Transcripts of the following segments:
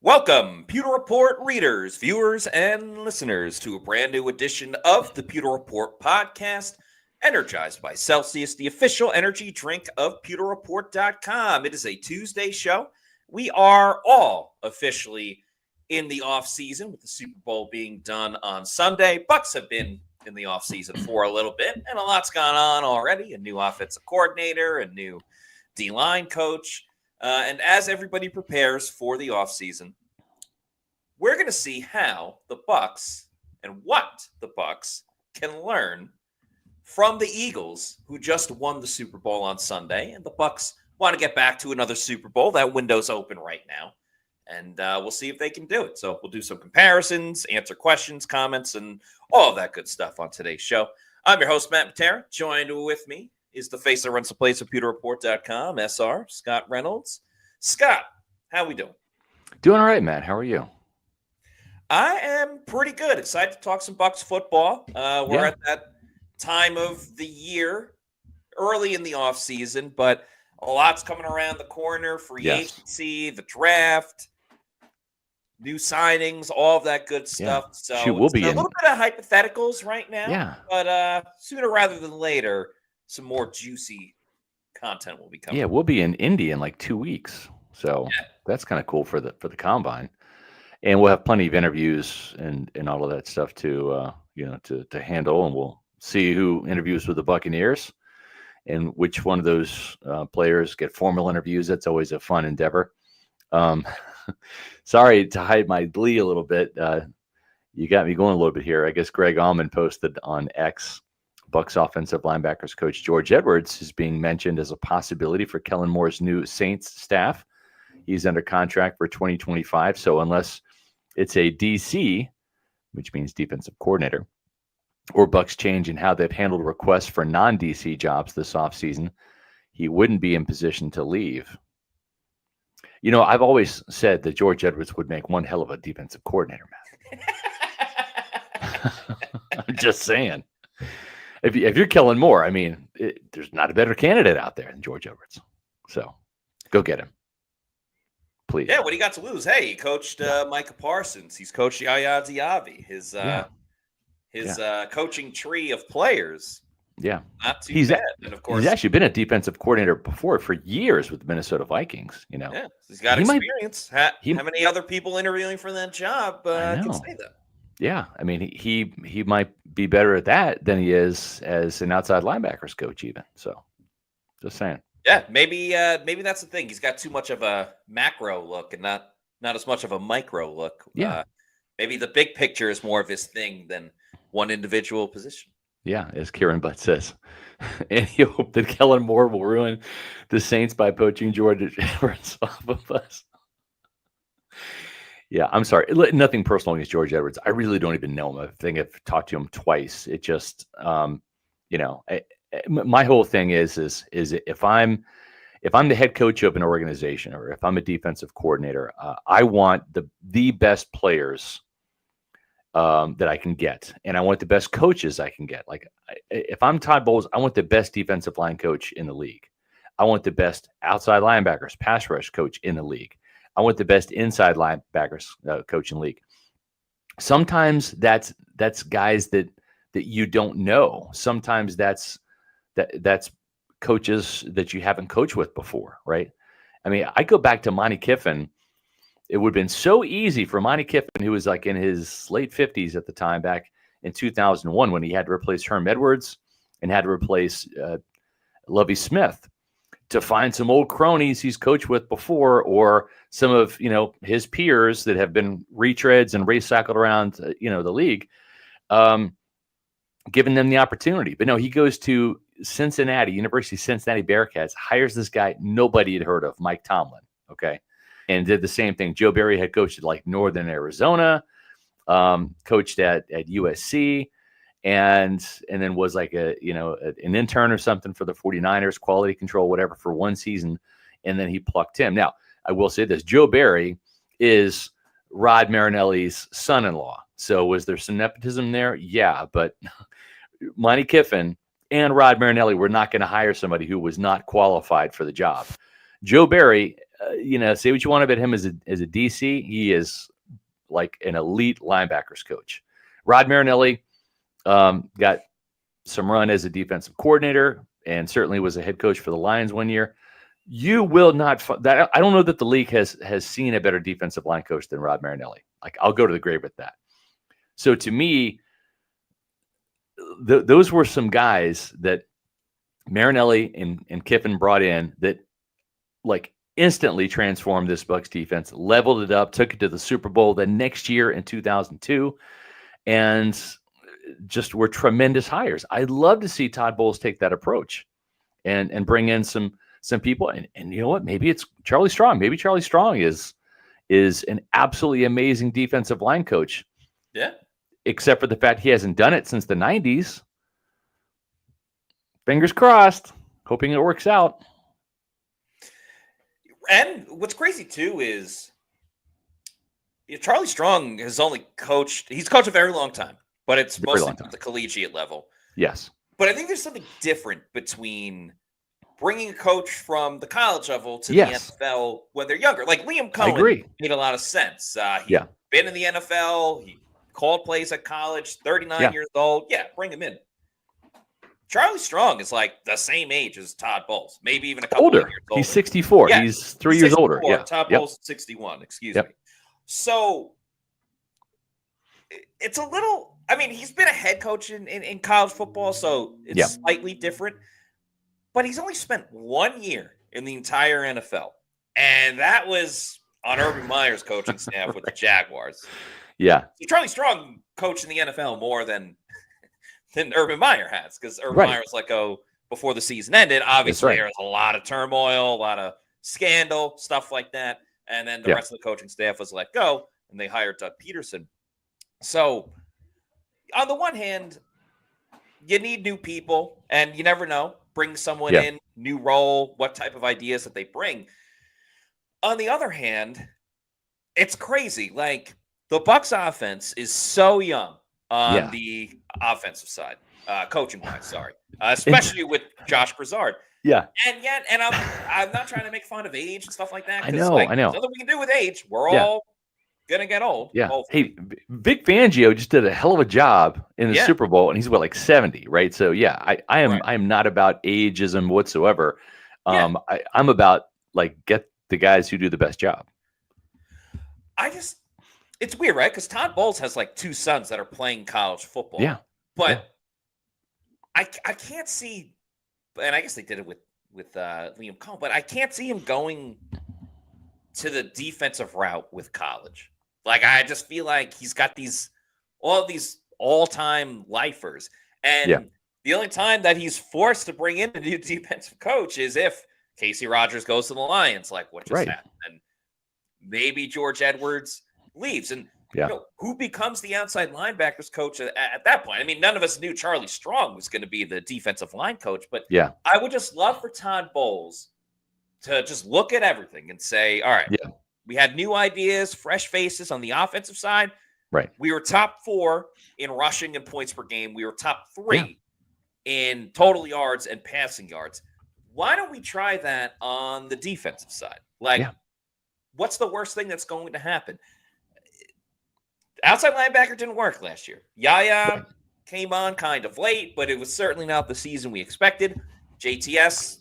Welcome, Pewter Report readers, viewers, and listeners to a brand new edition of the Pewter Report podcast, energized by Celsius, the official energy drink of PewterReport.com. It is a Tuesday show. We are all officially in the offseason, with the Super Bowl being done on Sunday. Bucs have been in the offseason for a little bit, and a lot's gone on already. A new offensive coordinator, a new D-line coach. And as everybody prepares for the offseason, we're going to see how the Bucs and what the Bucs can learn from the Eagles, who just won the Super Bowl on Sunday. And the Bucs want to get back to another Super Bowl. That window's open right now. And we'll see if they can do it. So we'll do some comparisons, answer questions, comments, and all of that good stuff on today's show. I'm your host, Matt Matera. Joined with me is the face that runs the place at PewterReport.com, SR, Scott Reynolds. Scott, how we doing? Doing all right, Matt. How are you? I am pretty good. Excited to talk some Bucs football. We're at that time of the year, early in the offseason, but a lot's coming around the corner. Free agency, the draft, new signings, all of that good stuff. So we'll be a little bit of hypotheticals right now, but sooner rather than later, some more juicy content will be coming. Yeah, we'll be in Indy in like 2 weeks. So that's kind of cool for the combine. And we'll have plenty of interviews and all of that stuff to handle. And we'll see who interviews with the Buccaneers and which one of those players get formal interviews. That's always a fun endeavor. Sorry to hide my glee a little bit. You got me going a little bit here. I guess Greg Allman posted on X, Bucs offensive linebackers coach George Edwards is being mentioned as a possibility for Kellen Moore's new Saints staff. He's under contract for 2025. So unless it's a DC, which means defensive coordinator, or Bucs change in how they've handled requests for non-DC jobs this offseason, he wouldn't be in position to leave. You know, I've always said that George Edwards would make one hell of a defensive coordinator, Matt. I'm just saying. If you're Kellen Moore, I mean, there's not a better candidate out there than George Edwards. So go get him. Please. Yeah, what do you got to lose? Hey, he coached Micah Parsons. He's coached Yaya Diaby. His coaching tree of players. Yeah. Not too bad. And of course, he's actually been a defensive coordinator before for years with the Minnesota Vikings. You know, yeah, he's got experience. How many other people interviewing for that job can say that? Yeah, I mean, he might be better at that than he is as an outside linebackers coach, even. So, just saying. Yeah, maybe that's the thing. He's got too much of a macro look and not as much of a micro look. Yeah. Maybe the big picture is more of his thing than one individual position. Yeah, as Kieran Butt says. And he hoped that Kellen Moore will ruin the Saints by poaching George Edwards off of us. Yeah, I'm sorry. Nothing personal against George Edwards. I really don't even know him. I think I've talked to him twice. It just, my whole thing is if I'm the head coach of an organization or if I'm a defensive coordinator, I want the best players that I can get, and I want the best coaches I can get. Like if I'm Todd Bowles, I want the best defensive line coach in the league. I want the best outside linebackers, pass rush coach in the league. I want the best inside linebackers coach in the league. Sometimes that's guys that you don't know. Sometimes that's coaches that you haven't coached with before, right? I mean, I go back to Monty Kiffin. It would have been so easy for Monty Kiffin, who was like in his late 50s at the time, back in 2001, when he had to replace Herm Edwards and had to replace Lovie Smith, to find some old cronies he's coached with before, or some of his peers that have been retreads and recycled around the league, giving them the opportunity. But no, he goes to Cincinnati, University of Cincinnati Bearcats, hires this guy nobody had heard of, Mike Tomlin, okay, and did the same thing. Joe Barry had coached at like Northern Arizona, coached at USC, and then was like an intern or something for the 49ers, quality control, whatever, for one season, and then he plucked him. Now, I will say this, Joe Barry is Rod Marinelli's son-in-law. So was there some nepotism there? Yeah, but Monty Kiffin and Rod Marinelli were not going to hire somebody who was not qualified for the job. Joe Barry say what you want about him as a DC. He is like an elite linebackers coach. Rod Marinelli got some run as a defensive coordinator and certainly was a head coach for the Lions one year. You will not that. I don't know that the league has seen a better defensive line coach than Rod Marinelli. Like, I'll go to the grave with that. So to me, those were some guys that Marinelli and Kiffin brought in that like instantly transformed this Bucs defense, leveled it up, took it to the Super Bowl the next year in 2002, and just were tremendous hires. I'd love to see Todd Bowles take that approach and bring in some people. And you know what? Maybe it's Charlie Strong. Maybe Charlie Strong is an absolutely amazing defensive line coach. Yeah. Except for the fact he hasn't done it since the 90s. Fingers crossed. Hoping it works out. And what's crazy, too, is Charlie Strong has only coached – he's coached a very long time, but it's mostly at the collegiate level. Yes. But I think there's something different between bringing a coach from the college level to yes. the NFL when they're younger. Like Liam Cohen made a lot of sense. He's been in the NFL. He called plays at college, 39 years old. Yeah, bring him in. Charlie Strong is like the same age as Todd Bowles, maybe even a couple older. Of years older. He's 64. Yeah, he's 3 years older. Yeah. Todd Bowles is 61, excuse me. So it's a little, I mean, he's been a head coach in college football, so it's slightly different. But he's only spent 1 year in the entire NFL. And that was on Urban Meyer's coaching staff with the Jaguars. Yeah. So Charlie Strong coached in the NFL more than Urban Meyer has, because Urban Meyer was let go before the season ended. Obviously, there was a lot of turmoil, a lot of scandal, stuff like that. And then the rest of the coaching staff was let go, and they hired Doug Peterson. So on the one hand, you need new people, and you never know. Bring someone in, new role, what type of ideas that they bring. On the other hand, it's crazy. Like, the Bucs offense is so young on the offensive side, coaching-wise, especially with Josh Broussard. Yeah. And yet, I'm not trying to make fun of age and stuff like that. I know. There's nothing we can do with age. We're all going to get old. Yeah. Hopefully. Hey, Vic Fangio just did a hell of a job in the Super Bowl, and he's like 70, right? So I am not about ageism whatsoever. I'm about like get the guys who do the best job. It's weird, right? Because Todd Bowles has like 2 sons that are playing college football. Yeah. But I can't see, and I guess they did it with Liam Cohen, but I can't see him going to the defensive route with college. Like, I just feel like he's got all of these all-time lifers. And the only time that he's forced to bring in a new defensive coach is if Casey Rogers goes to the Lions, like what just happened. And maybe George Edwards leaves. And who becomes the outside linebackers coach at that point? I mean, none of us knew Charlie Strong was going to be the defensive line coach, but I would just love for Todd Bowles to just look at everything and say, all right, we had new ideas, fresh faces on the offensive side. Right. We were top 4 in rushing and points per game. We were top 3 in total yards and passing yards. Why don't we try that on the defensive side? Like, what's the worst thing that's going to happen? Outside linebacker didn't work last year. Yaya came on kind of late, but it was certainly not the season we expected. JTS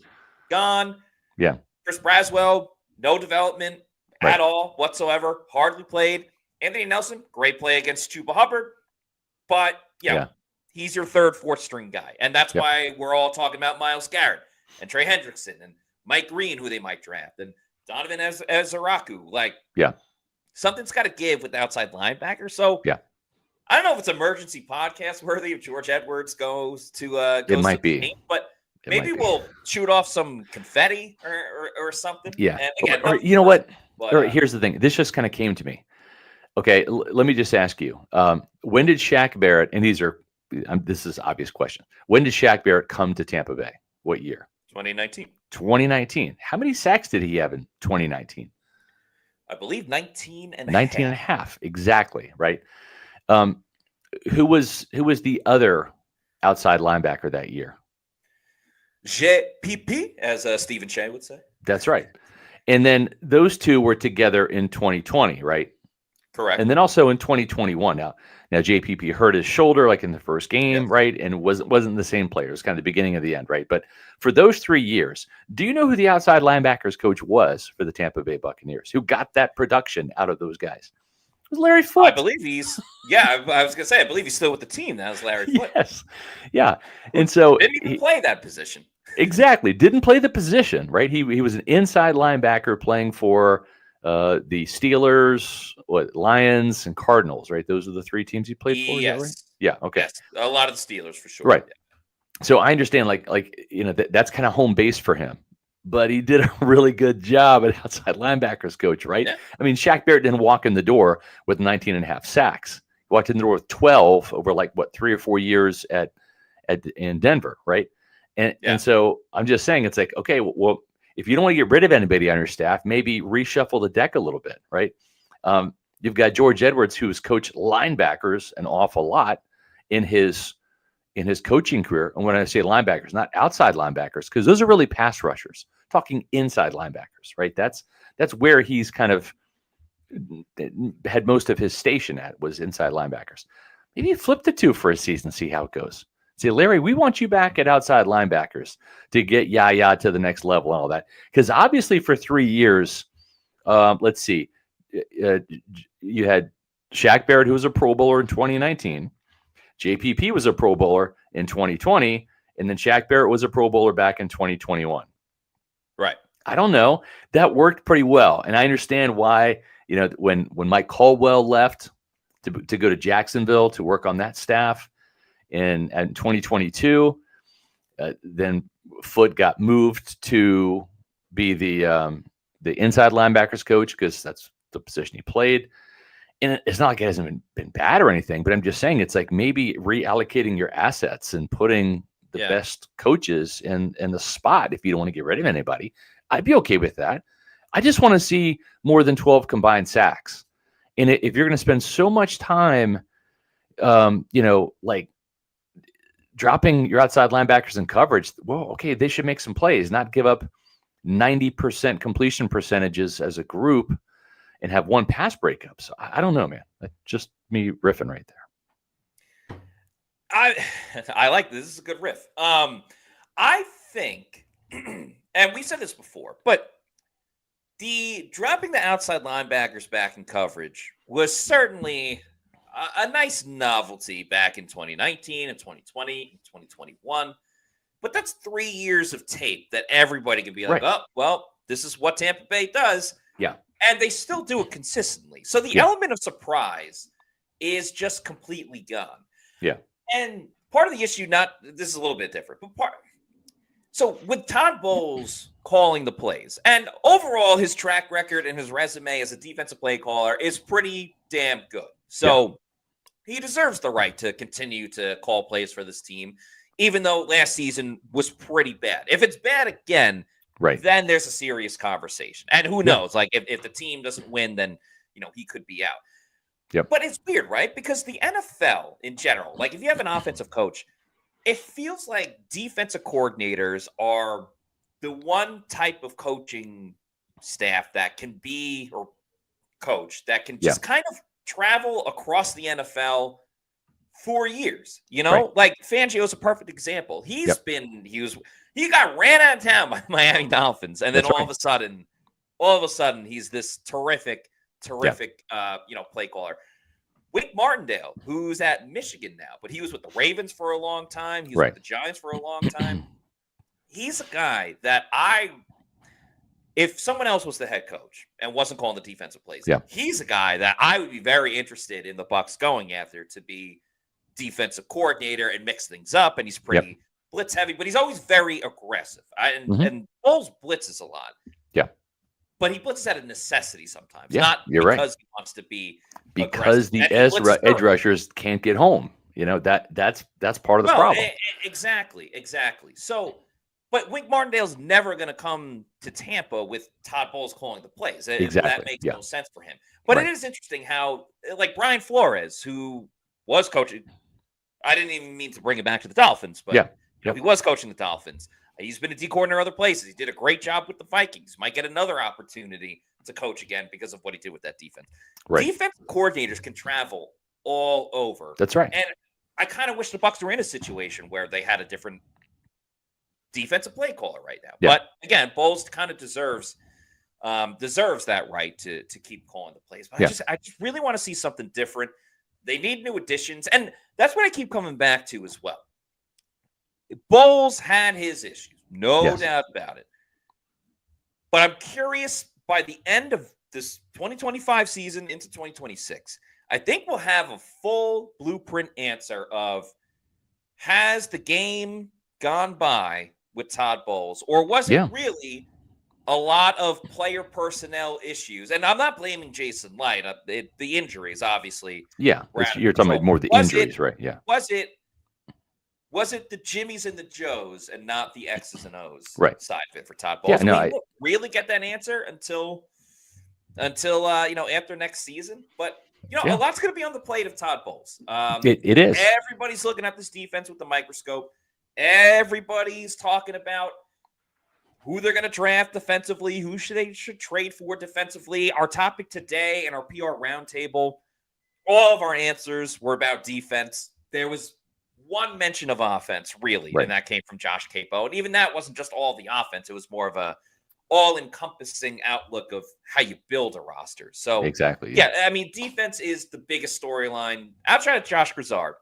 gone. Yeah. Chris Braswell, no development at all whatsoever. Hardly played. Anthony Nelson, great play against Chuba Hubbard. But, he's your 3rd, 4th string guy. And that's why we're all talking about Myles Garrett and Trey Hendrickson and Mike Green, who they might draft, and Donovan Ezaraku. Like, something's got to give with outside linebacker. So, I don't know if it's emergency podcast worthy if George Edwards goes to it might be, game, but maybe we'll shoot off some confetti or something. Yeah. And again, or you know what? But, here's the thing. This just kind of came to me. Okay, let me just ask you. When did Shaq Barrett, and this is an obvious question. When did Shaq Barrett come to Tampa Bay? What year? 2019. 2019. How many sacks did he have in 2019? I believe 19 and 19 and a half. Exactly, right? Who was the other outside linebacker that year? JPP, as Stephen Shea would say. That's right. And then those two were together in 2020, right? Correct. And then also in 2021. Now JPP hurt his shoulder like in the first game, Yes. right? And wasn't the same player. It was kind of the beginning of the end, right? But for those 3 years, do you know who the outside linebackers coach was for the Tampa Bay Buccaneers? Who got that production out of those guys? It was Larry Foote. I believe I was going to say, I believe he's still with the team. That was Larry Foote. Yes. Yeah. And so didn't even play that position. Exactly. Didn't play the position, right? He was an inside linebacker playing for the Steelers, Lions, and Cardinals, right? Those are the 3 teams he played for. Yes. Is that right? Yeah. Okay. Yes. A lot of the Steelers for sure. Right. So I understand, that's kind of home base for him, but he did a really good job at outside linebackers coach, right? Yeah. I mean, Shaq Barrett didn't walk in the door with 19 and a half sacks. He walked in the door with 12 over 3 or 4 years in Denver, right? And so I'm just saying, it's like, okay, well, if you don't want to get rid of anybody on your staff, maybe reshuffle the deck a little bit, right? You've got George Edwards, who's coached linebackers an awful lot in his coaching career. And when I say linebackers, not outside linebackers, because those are really pass rushers. Talking inside linebackers, right? That's where he's kind of had most of his station at, was inside linebackers. Maybe you flip the 2 for a season, see how it goes. Say, Larry, we want you back at outside linebackers to get Yaya to the next level and all that. Because obviously for 3 years, let's see, you had Shaq Barrett, who was a Pro Bowler in 2019. JPP was a Pro Bowler in 2020. And then Shaq Barrett was a Pro Bowler back in 2021. Right. I don't know. That worked pretty well. And I understand why, when Mike Caldwell left to go to Jacksonville to work on that staff, in 2022, then Foote got moved to be the inside linebackers coach, because that's the position he played. And it's not like it hasn't been bad or anything, but I'm just saying, it's like maybe reallocating your assets and putting the best coaches in the spot. If you don't want to get rid of anybody, I'd be okay with that. I just want to see more than 12 combined sacks. And if you're going to spend so much time, dropping your outside linebackers in coverage, well, okay, they should make some plays, not give up 90% completion percentages as a group and have 1 pass breakup. So I don't know, man. That's just me riffing right there. I like this. This is a good riff. I think, and we said this before, but the dropping the outside linebackers back in coverage was certainly a nice novelty back in 2019 and 2020 and 2021. But that's 3 years of tape that everybody can be like, Right. oh, well, this is what Tampa Bay does. Yeah. And they still do it consistently. So the element of surprise is just completely gone. Yeah. And part of the issue, this is a little bit different, but so with Todd Bowles calling the plays, and overall his track record and his resume as a defensive play caller is pretty damn good. So he deserves the right to continue to call plays for this team, even though last season was pretty bad. If it's bad again, then there's a serious conversation. And who knows? Like if the team doesn't win, then he could be out. Yep. But it's weird, right? Because the NFL in general, like if you have an offensive coach, it feels like defensive coordinators are the one type of coaching staff that can be, or coach that can just kind of travel across the NFL for years. Like Fangio is a perfect example. He got ran out of town by Miami Dolphins, and then all of a sudden he's this terrific play caller. Wink Martindale, who's at Michigan now, but he was with the Ravens for a long time. He was with the Giants for a long time. He's a guy that if someone else was the head coach and wasn't calling the defensive plays, he's a guy that I would be very interested in the Bucs going after to be defensive coordinator and mix things up. And he's pretty blitz heavy, but he's always very aggressive. And Bowles blitzes a lot. Yeah. But he blitzes out of necessity sometimes, not because he wants to be because aggressive. The edge rushers can't get home. That's part of the problem. Exactly. So, but Wink Martindale's never going to come to Tampa with Todd Bowles calling the plays. That makes no sense for him. But it is interesting how, like Brian Flores, who was coaching, I didn't even mean to bring it back to the Dolphins, but he was coaching the Dolphins. He's been a D coordinator other places. He did a great job with the Vikings. Might get another opportunity to coach again because of what he did with that defense. Right. Defensive coordinators can travel all over. That's right. And I kind of wish the Bucs were in a situation where they had a different defensive play caller right now. Yeah. But again, Bowles kind of deserves that right to keep calling the plays. But I just really want to see something different. They need new additions, and that's what I keep coming back to as well. Bowles had his issues, no doubt about it. But I'm curious, by the end of this 2025 season into 2026, I think we'll have a full blueprint answer of, has the game gone by with Todd Bowles, or was it really a lot of player personnel issues? And I'm not blaming Jason Light. The injuries, obviously. Yeah, you're talking about more the injuries, right? Yeah. Was it the Jimmies and the Joes and not the X's and O's side of it for Todd Bowles? Yeah, no, we really get that answer until after next season. But a lot's going to be on the plate of Todd Bowles. It is. Everybody's looking at this defense with the microscope. Everybody's talking about who they're going to draft defensively, who they should trade for defensively. Our topic today in our PR roundtable, all of our answers were about defense. There was one mention of offense, really, and that came from Josh Capo. And even that wasn't just all the offense. It was more of a all-encompassing outlook of how you build a roster. So exactly. Yeah, I mean, defense is the biggest storyline. Outside of Josh Grizzard,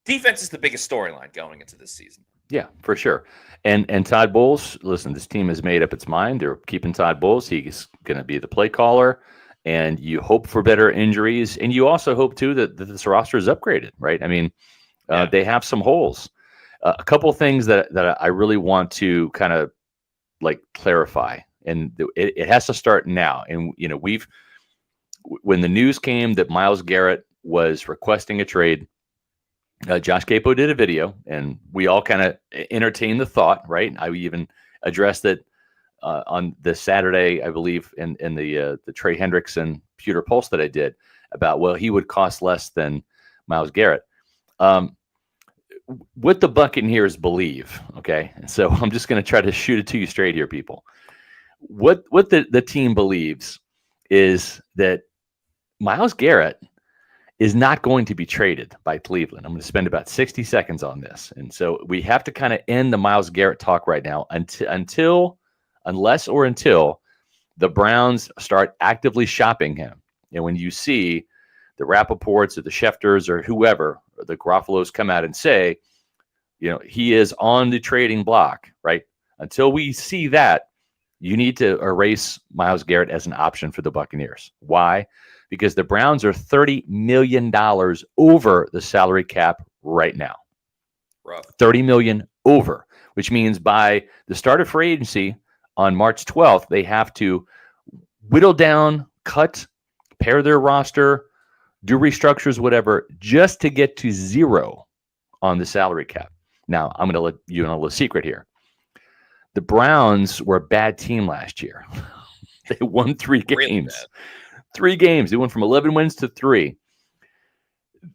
defense is the biggest storyline going into this season. Yeah, for sure. And Todd Bowles, listen, this team has made up its mind. They're keeping Todd Bowles. He's going to be the play caller. And you hope for better injuries. And you also hope, too, that this roster is upgraded, right? I mean, they have some holes. A couple of things that I really want to kind of clarify. And it has to start now. And, when the news came that Myles Garrett was requesting a trade, Josh Capo did a video, and we all kind of entertained the thought, right? I even addressed it on this Saturday, I believe, in the Trey Hendrickson Pewter Pulse that I did about, well, he would cost less than Myles Garrett. What the Buccaneers believe, okay? So I'm just going to try to shoot it to you straight here, people. What the team believes is that Myles Garrett is not going to be traded by Cleveland. I'm going to spend about 60 seconds on this. And so we have to kind of end the Myles Garrett talk right now until the Browns start actively shopping him. And when you see the Rappaports or the Schefters or whoever, or the Garofalo's come out and say, he is on the trading block, right? Until we see that, you need to erase Myles Garrett as an option for the Buccaneers. Why? Because the Browns are $30 million over the salary cap right now. Rough. $30 million over, which means by the start of free agency on March 12th, they have to whittle down, cut, pare their roster, do restructures, whatever, just to get to zero on the salary cap. Now, I'm going to let you in a little secret here. The Browns were a bad team last year. They won 3 games. Really bad. 3 games. They went from 11 wins to 3.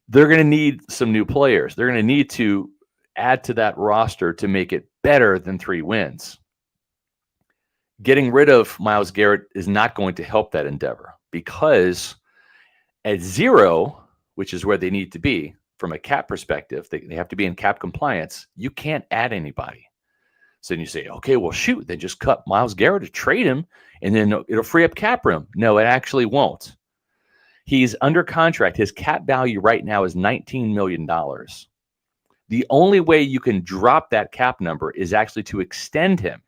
They're going to need some new players. They're going to need to add to that roster to make it better than 3 wins. Getting rid of Myles Garrett is not going to help that endeavor, because at 0, which is where they need to be from a cap perspective, they have to be in cap compliance. You can't add anybody. So then you say, okay, well, shoot, they just cut Myles Garrett to trade him, and then it'll free up cap room. No, it actually won't. He's under contract. His cap value right now is $19 million. The only way you can drop that cap number is actually to extend him,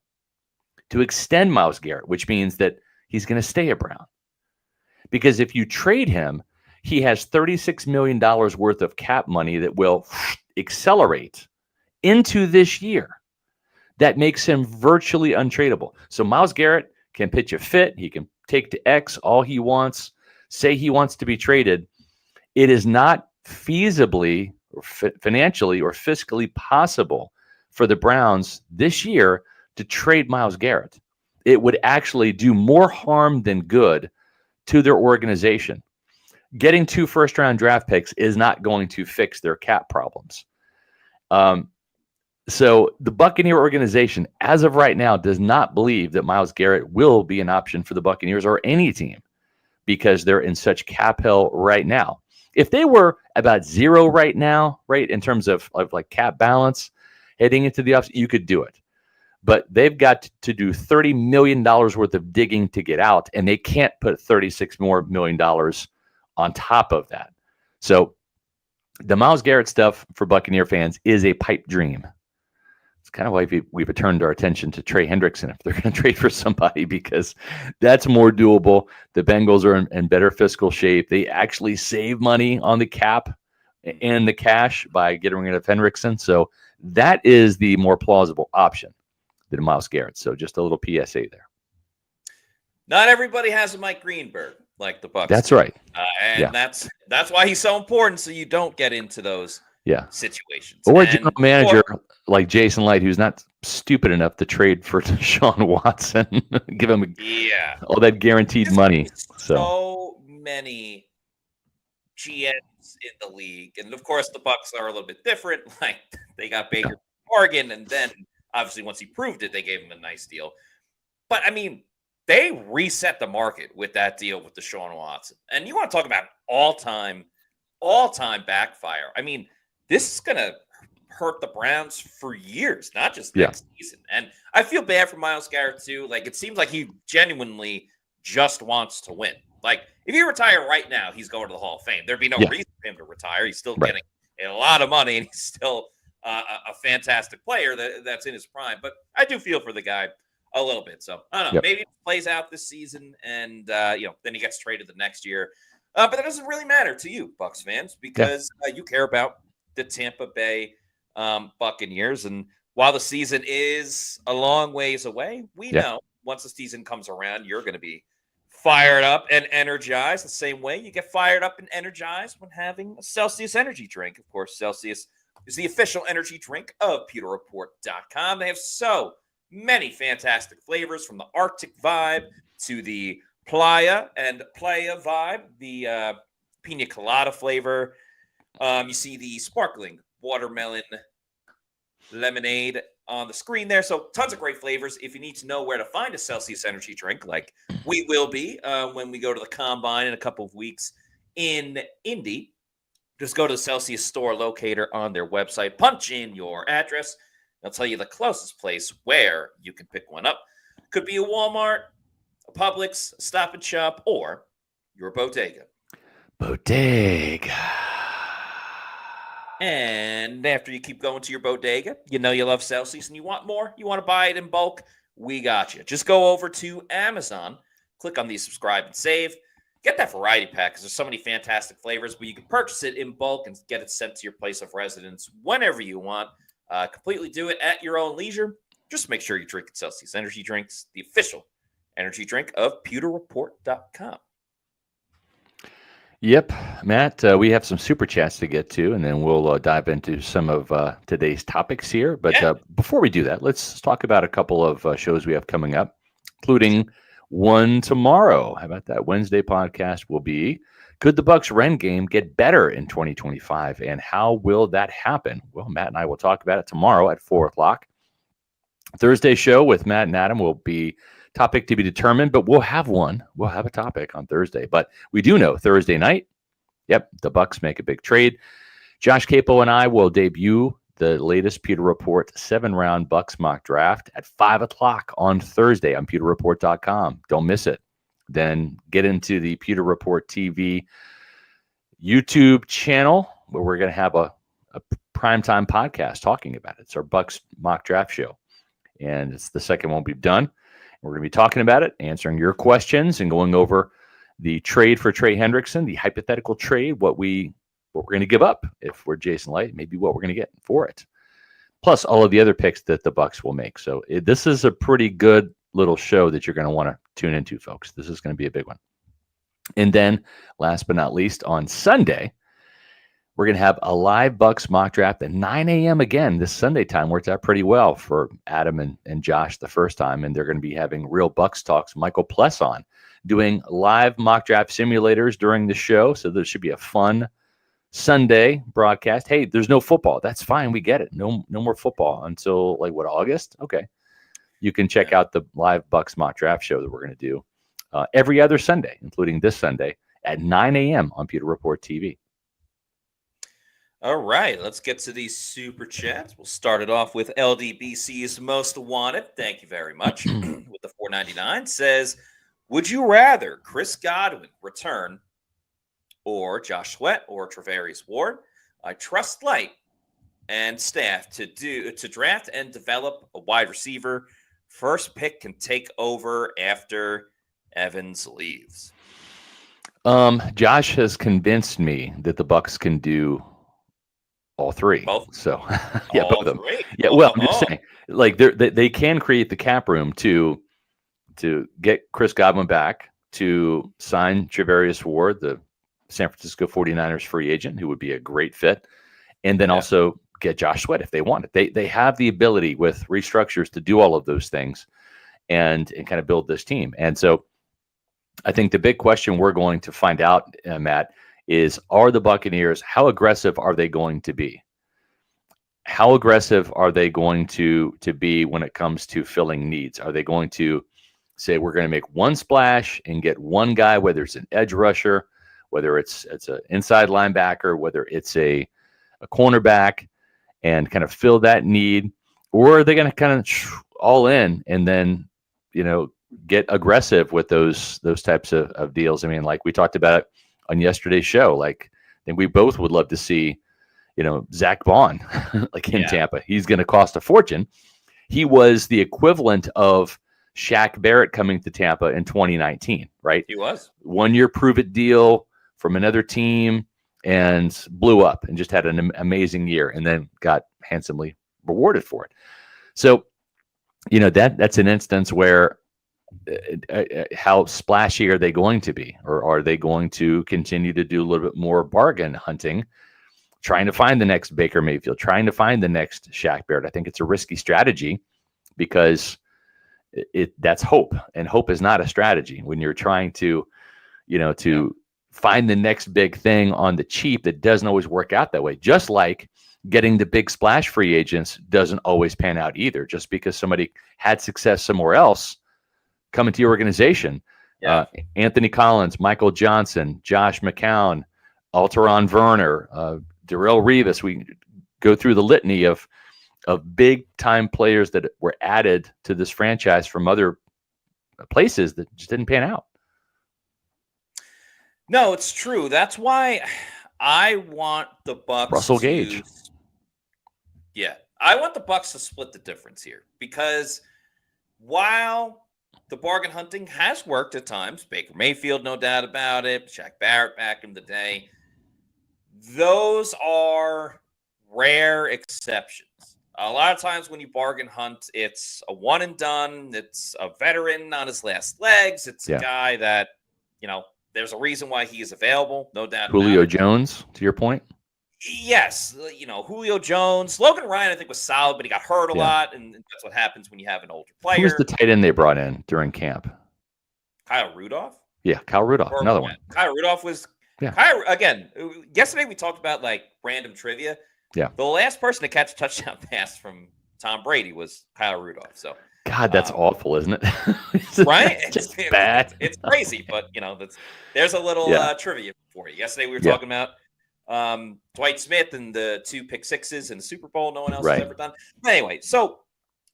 to extend Myles Garrett, which means that he's going to stay a Brown. Because if you trade him, he has $36 million worth of cap money that will accelerate into this year. That makes him virtually untradeable. So Myles Garrett can pitch a fit. He can take to X all he wants, say he wants to be traded. It is not feasibly or financially or fiscally possible for the Browns this year to trade Myles Garrett. It would actually do more harm than good to their organization. Getting 2 first-round draft picks is not going to fix their cap problems. So the Buccaneer organization, as of right now, does not believe that Myles Garrett will be an option for the Buccaneers or any team because they're in such cap hell right now. If they were about zero right now, right, in terms of like cap balance heading into the offseason, you could do it. But they've got to do $30 million worth of digging to get out, and they can't put $36 million more on top of that. So the Myles Garrett stuff for Buccaneer fans is a pipe dream. It's kind of why we've turned our attention to Trey Hendrickson if they're going to trade for somebody, because that's more doable. The Bengals are in better fiscal shape. They actually save money on the cap and the cash by getting rid of Hendrickson. So that is the more plausible option than Myles Garrett. So just a little PSA there. Not everybody has a Mike Greenberg like the Bucs. That's right. And that's why he's so important, so you don't get into those situations. Or a general manager like Jason Light, who's not stupid enough to trade for Deshaun Watson, give him all that guaranteed money. So many GMs in the league, and of course the Bucs are a little bit different. Like they got Baker Morgan, and then obviously once he proved it, they gave him a nice deal. But I mean, they reset the market with that deal with Deshaun Watson, and you want to talk about all-time backfire. I mean, this is going to hurt the Browns for years, not just next season. And I feel bad for Myles Garrett too. Like, it seems like he genuinely just wants to win. Like, if he retire right now, he's going to the Hall of Fame. There'd be no reason for him to retire. He's still getting a lot of money, and he's still a fantastic player that's in his prime. But I do feel for the guy a little bit. So, I don't know. Maybe it plays out this season, and then he gets traded the next year. But that doesn't really matter to you, Bucs fans, because you care about the Tampa Bay Buccaneers. And while the season is a long ways away, we know once the season comes around, you're going to be fired up and energized the same way you get fired up and energized when having a Celsius energy drink. Of course, Celsius is the official energy drink of PewterReport.com. They have so many fantastic flavors, from the Arctic vibe to the Playa vibe, the pina colada flavor. You see the sparkling watermelon lemonade on the screen there. So tons of great flavors. If you need to know where to find a Celsius energy drink, like we will be when we go to the Combine in a couple of weeks in Indy, just go to the Celsius store locator on their website, punch in your address. They'll tell you the closest place where you can pick one up. Could be a Walmart, a Publix, a Stop and Shop, or your bodega. Bodega. And after you keep going to your bodega, you know you love Celsius and you want more, you want to buy it in bulk, we got you. Just go over to Amazon, click on the subscribe and save. Get that variety pack because there's so many fantastic flavors, but you can purchase it in bulk and get it sent to your place of residence whenever you want. Completely do it at your own leisure. Just make sure you drink Celsius energy drinks, the official energy drink of PewterReport.com. Yep, Matt, we have some super chats to get to, and then we'll dive into some of today's topics here. But before we do that, let's talk about a couple of shows we have coming up, including one tomorrow. How about that? Wednesday podcast will be, could the Bucs run game get better in 2025, and how will that happen? Well, Matt and I will talk about it tomorrow at 4 o'clock. Thursday show with Matt and Adam will be topic to be determined, but we'll have one. We'll have a topic on Thursday. But we do know Thursday night, the Bucs make a big trade. Josh Capo and I will debut the latest Pewter Report 7-round Bucs mock draft at 5 o'clock on Thursday on PewterReport.com. Don't miss it. Then get into the Pewter Report TV YouTube channel where we're going to have a primetime podcast talking about it. It's our Bucs mock draft show. And it's the second one we've done. We're going to be talking about it, answering your questions, and going over the trade for Trey Hendrickson, the hypothetical trade, what we're going to give up if we're Jason Light, maybe what we're going to get for it, plus all of the other picks that the Bucs will make. So this is a pretty good little show that you're going to want to tune into, folks. This is going to be a big one. And then, last but not least, on Sunday, we're going to have a live Bucs mock draft at 9 a.m. again. This Sunday time worked out pretty well for Adam and Josh the first time, and they're going to be having real Bucs talks. Michael Pless on doing live mock draft simulators during the show, so there should be a fun Sunday broadcast. Hey, there's no football. That's fine. We get it. No more football until like what, August? Okay. You can check out the live Bucs mock draft show that we're going to do every other Sunday, including this Sunday at 9 a.m. on Pewter Report TV. All right, let's get to these super chats. We'll start it off with LDBC's Most Wanted. Thank you very much. With the $4.99 says, would you rather Chris Godwin return or Josh Sweat or Travarius Ward? I trust Light and staff to draft and develop a wide receiver. First pick can take over after Evans leaves. Josh has convinced me that the Bucs can do all three. Both? So yeah, both of them. Three? Yeah, well, I'm just saying, like they can create the cap room to get Chris Godwin back, to sign Travarius Ward, the San Francisco 49ers free agent, who would be a great fit, and then also get Josh Sweat if they want it. They have the ability with restructures to do all of those things and kind of build this team. And so I think the big question we're going to find out, Matt, is are the Buccaneers, how aggressive are they going to be? How aggressive are they going to be when it comes to filling needs? Are they going to say we're going to make one splash and get one guy, whether it's an edge rusher, whether it's an inside linebacker, whether it's a cornerback, and kind of fill that need? Or are they going to kind of all in and then, get aggressive with those types of deals? I mean, like we talked about on yesterday's show, like I think we both would love to see, Zach Bond like in Tampa. He's going to cost a fortune. He was the equivalent of Shaq Barrett coming to Tampa in 2019, right? He was. 1 year prove-it deal from another team and blew up and just had an amazing year and then got handsomely rewarded for it. So, that's an instance where how splashy are they going to be? Or are they going to continue to do a little bit more bargain hunting, trying to find the next Baker Mayfield, trying to find the next Shaq Barrett? I think it's a risky strategy because that's hope, and hope is not a strategy when you're trying to, find the next big thing on the cheap. That doesn't always work out that way. Just like getting the big splash free agents doesn't always pan out either. Just because somebody had success somewhere else, coming to your organization, Anthony Collins, Michael Johnson, Josh McCown, Alteron Werner, Darrell Revis. We go through the litany of big time players that were added to this franchise from other places that just didn't pan out. No, it's true. That's why I want the Bucs. Russell Gage. Yeah, I want the Bucs to split the difference here, because while the bargain hunting has worked at times, Baker Mayfield, no doubt about it, Shaq Barrett back in the day, those are rare exceptions. A lot of times when you bargain hunt, it's a one and done. It's a veteran on his last legs. It's a guy that, there's a reason why he is available, no doubt. Julio Jones, to your point? Yes. Julio Jones. Logan Ryan, I think, was solid, but he got hurt a lot, and that's what happens when you have an older player. Who was the tight end they brought in during camp? Kyle Rudolph? Yeah, Kyle Rudolph, another one. Kyle Rudolph was yesterday we talked about like random trivia. Yeah. The last person to catch a touchdown pass from Tom Brady was Kyle Rudolph. So God, that's awful, isn't it? Right? It's bad. It's crazy, but there's a little trivia for you. Yesterday we were talking about Dwight Smith and the 2 pick sixes in the Super Bowl. No one else has ever done. But anyway, so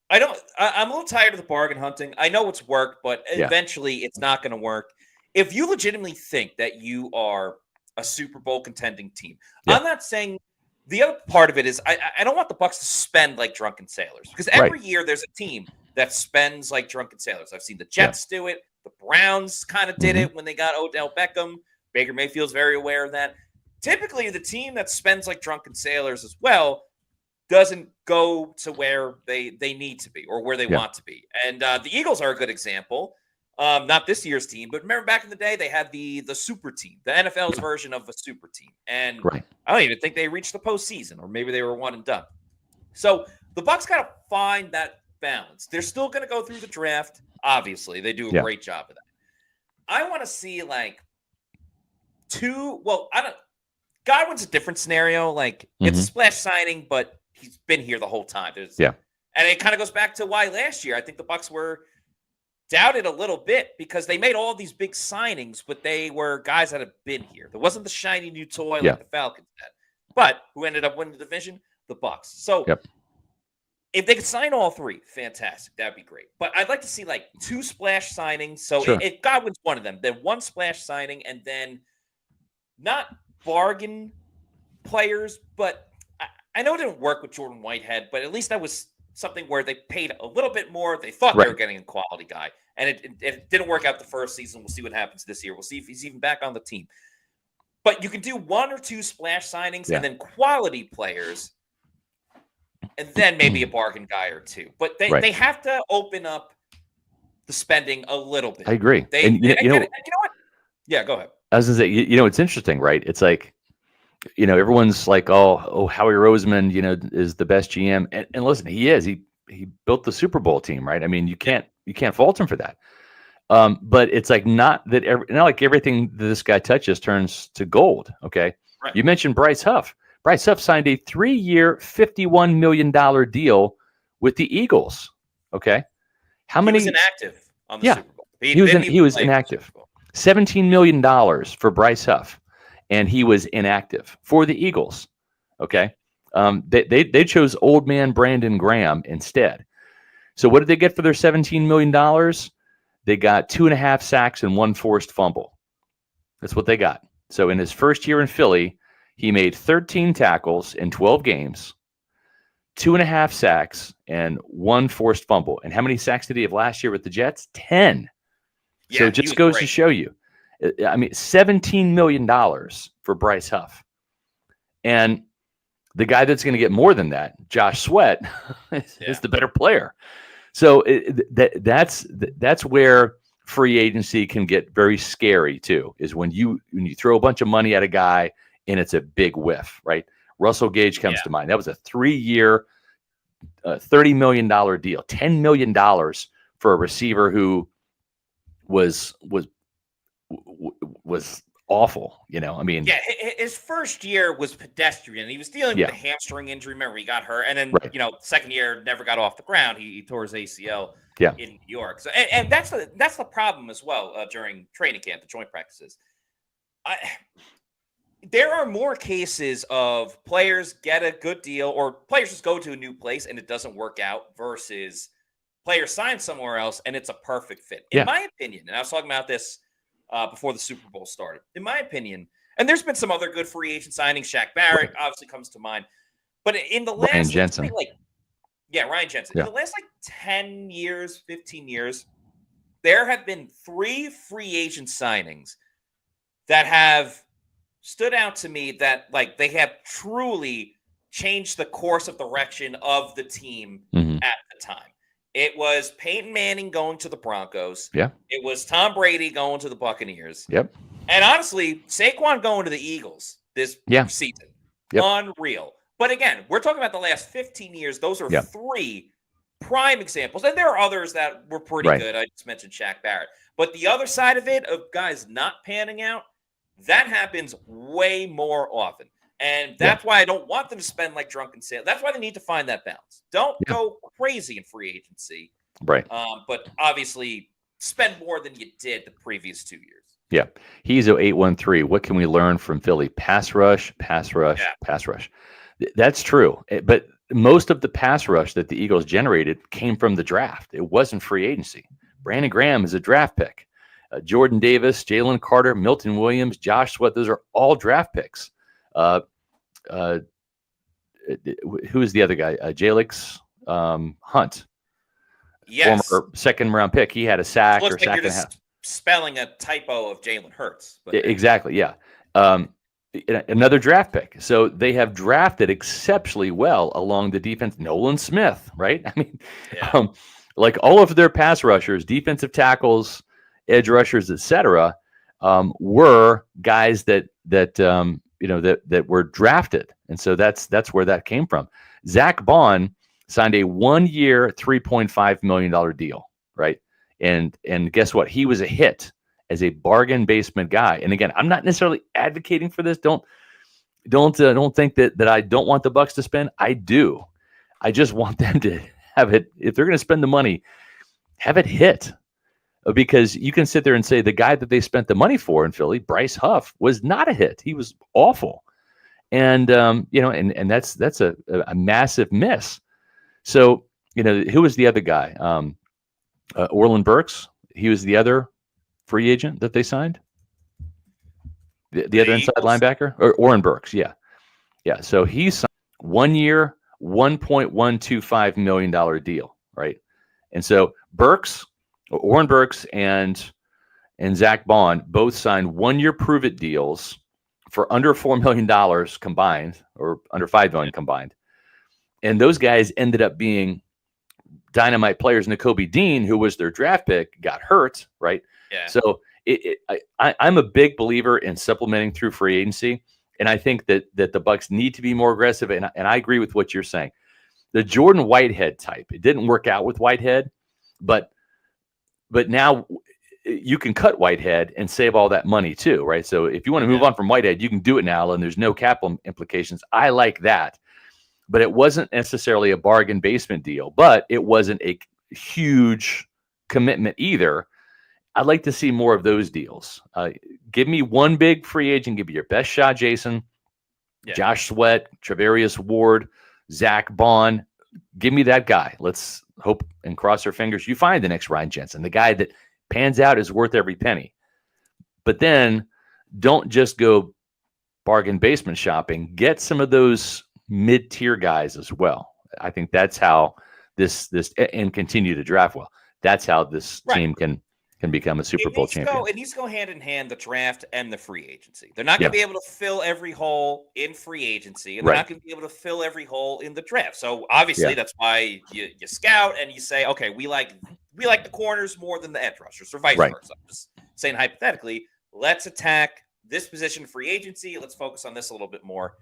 I'm a little tired of the bargain hunting. I know it's worked, but eventually it's not going to work. If you legitimately think that you are a Super Bowl contending team, I'm not saying. The other part of it is I don't want the Bucs to spend like drunken sailors, because every year there's a team that spends like drunken sailors. I've seen the Jets do it. The Browns kind of did it when they got Odell Beckham. Baker Mayfield's very aware of that. Typically, the team that spends like drunken sailors as well doesn't go to where they need to be or where they want to be. And the Eagles are a good example. Not this year's team, but remember back in the day, they had the super team, the NFL's version of a super team. And I don't even think they reached the postseason, or maybe they were one and done. So the Bucs got to find that balance. They're still going to go through the draft. Obviously, they do a great job of that. I want to see like Godwin's a different scenario. Like, it's a Mhm. splash signing, but he's been here the whole time. Yeah. And it kind of goes back to why last year I think the Bucs were doubted a little bit because they made all these big signings, but they were guys that have been here. There wasn't the shiny new toy Yeah. like the Falcons had. But who ended up winning the division? The Bucs. So Yep. if they could sign all three, fantastic. That'd be great. But I'd like to see like 2 splash signings. So Sure. if Godwin's one of them, then 1 splash signing, and then not bargain players, but I know it didn't work with Jordan Whitehead, but at least that was something where they paid a little bit more. They thought they Right. were getting a quality guy, and it didn't work out the first season. We'll see what happens this year. We'll see if he's even back on the team. But you can do 1 or 2 splash signings Yeah. and then quality players, and then maybe a bargain guy or 2. But Right. they have to open up the spending a little bit. I agree. They, And you know, you know what? Yeah, go ahead. I was gonna say, you know, it's interesting, right? It's like, you know, everyone's like, oh, Howie Roseman, you know, is the best GM, and listen, he is. He built the Super Bowl team, right? I mean, you can't fault him for that. But it's like not like everything that this guy touches turns to gold. Okay, Right. You mentioned Bryce Huff. Bryce Huff signed a 3-year, $51 million deal with the Eagles. Okay, how many? He was inactive on the Yeah. Super Bowl. He was didn't even he was play in the inactive. Super Bowl. $17 million for Bryce Huff, and he was inactive for the Eagles. Okay, they chose old man Brandon Graham instead. So what did they get for their $17 million? They got 2.5 sacks and 1 forced fumble. That's what they got. So in his first year in Philly, he made 13 tackles in 12 games, 2.5 sacks, and 1 forced fumble. And how many sacks did he have last year with the Jets? 10. Yeah, So he it just was goes great. to show you. I mean, $17 million for Bryce Huff. And the guy that's going to get more than that, Josh Sweat, is the better player. So that's where free agency can get very scary too, is when you throw a bunch of money at a guy and it's a big whiff, right? Russell Gage comes to mind. That was a 3-year, $30 million deal, $10 million for a receiver who was awful. You know, I mean, yeah, his first year was pedestrian. He was dealing with a hamstring injury. Remember, he got hurt, and then second year never got off the ground. He tore his ACL in New York. So, and that's the problem as well during training camp, the joint practices. There are more cases of players get a good deal, or players just go to a new place and it doesn't work out, versus players sign somewhere else and it's a perfect fit. In my opinion, and I was talking about this before the Super Bowl started. In my opinion, and there's been some other good free agent signings. Shaq Barrett obviously comes to mind. But in the last Ryan Jensen. Ryan Jensen. In the last 10 years, 15 years, there have been 3 free agent signings that have stood out to me that they have truly changed the course of direction of the team at the time. It was Peyton Manning going to the Broncos. Yeah. It was Tom Brady going to the Buccaneers. Yep. And honestly, Saquon going to the Eagles this season. Yep. Unreal. But again, we're talking about the last 15 years. Those are 3 prime examples. And there are others that were pretty good. I just mentioned Shaq Barrett. But the other side of it, of guys not panning out, that happens way more often. And that's why I don't want them to spend like drunken sale. That's why they need to find that balance. Don't go crazy in free agency. Right. But obviously spend more than you did the previous 2 years. Yeah. He's 813. What can we learn from Philly? Pass rush, pass rush, pass rush. That's true. But most of the pass rush that the Eagles generated came from the draft. It wasn't free agency. Brandon Graham is a draft pick. Jordan Davis, Jalen Carter, Milton Williams, Josh Sweat, those are all draft picks. Who is the other guy? Jalix Hunt. Yes. Former second-round pick. He had a sack or sack and a half. Spelling a typo of Jalen Hurts. But exactly, yeah. Another draft pick. So they have drafted exceptionally well along the defense. Nolan Smith, right? I mean, like all of their pass rushers, defensive tackles, edge rushers, etc., were guys that were drafted, and so that's where that came from. Zach Bond signed a 1-year, $3.5 million deal, right? And guess what? He was a hit as a bargain basement guy. And again, I'm not necessarily advocating for this. don't think that I don't want the Bucs to spend. I do. I just want them to have it. If they're going to spend the money, have it hit. Because you can sit there and say the guy that they spent the money for in Philly, Bryce Huff, was not a hit. He was awful. And, and that's a massive miss. So, who was the other guy? Orlin Burks. He was the other free agent that they signed. The other inside linebacker, or Orlin Burks. Yeah. Yeah. So he signed 1 year, $1.125 million deal. Right. And so Orlin Burks and Zach Bond both signed 1 year prove it deals for under $4 million combined, or under $5 million combined. And those guys ended up being dynamite players. Nakobe Dean, who was their draft pick, got hurt, right? Yeah. So I'm a big believer in supplementing through free agency. And I think that the Bucs need to be more aggressive. And I agree with what you're saying. The Jordan Whitehead type, it didn't work out with Whitehead, but now you can cut Whitehead and save all that money too, right? So if you want to move on from Whitehead, you can do it now, and there's no cap implications. I like that. But it wasn't necessarily a bargain basement deal, but it wasn't a huge commitment either. I'd like to see more of those deals. Give me one big free agent. Give me your best shot, Jason. Yeah. Josh Sweat, Travarius Ward, Zach Bond. Give me that guy. Let's hope and cross our fingers you find the next Ryan Jensen, the guy that pans out is worth every penny. But then don't just go bargain basement shopping. Get some of those mid-tier guys as well. I think that's how this and continue to draft well. That's how this team can become a Super Bowl champion. It needs to go hand in hand, the draft and the free agency. They're not going to be able to fill every hole in free agency, and they're not going to be able to fill every hole in the draft. So obviously that's why you scout and you say, okay, we like the corners more than the edge rushers, or vice versa. I'm just saying hypothetically, let's attack this position free agency. Let's focus on this a little bit more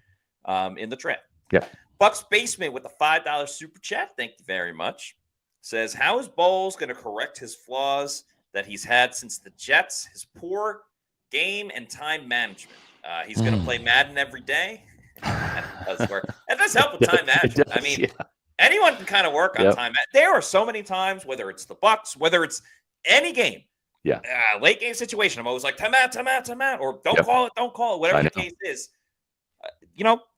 in the draft. Yeah. Bucs Basement with a $5 super chat. Thank you very much. Says, how is Bowles going to correct his flaws that he's had since the Jets? His poor game and time management. He's going to play Madden every day. That does work. That does help with time management. I mean, anyone can kind of work on time. There are so many times, whether it's the Bucs, whether it's any game, late game situation, I'm always like, time out, or don't call it, whatever the case is.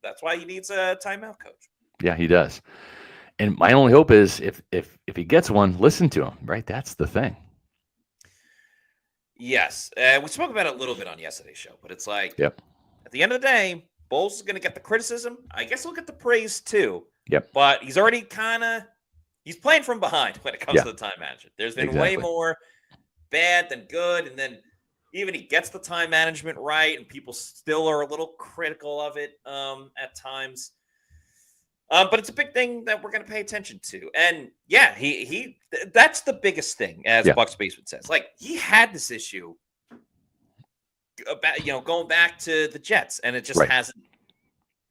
That's why he needs a timeout coach. Yeah, he does. And my only hope is if he gets one, listen to him, right? That's the thing. Yes. We spoke about it a little bit on yesterday's show, but it's like, at the end of the day, Bowles is going to get the criticism. I guess he'll get the praise too. Yep. But he's already he's playing from behind when it comes to the time management. There's been way more bad than good. And then even he gets the time management right, and people still are a little critical of it at times. But it's a big thing that we're going to pay attention to. And he that's the biggest thing, as Bucs Basement says. Like, he had this issue about, going back to the Jets, and it just hasn't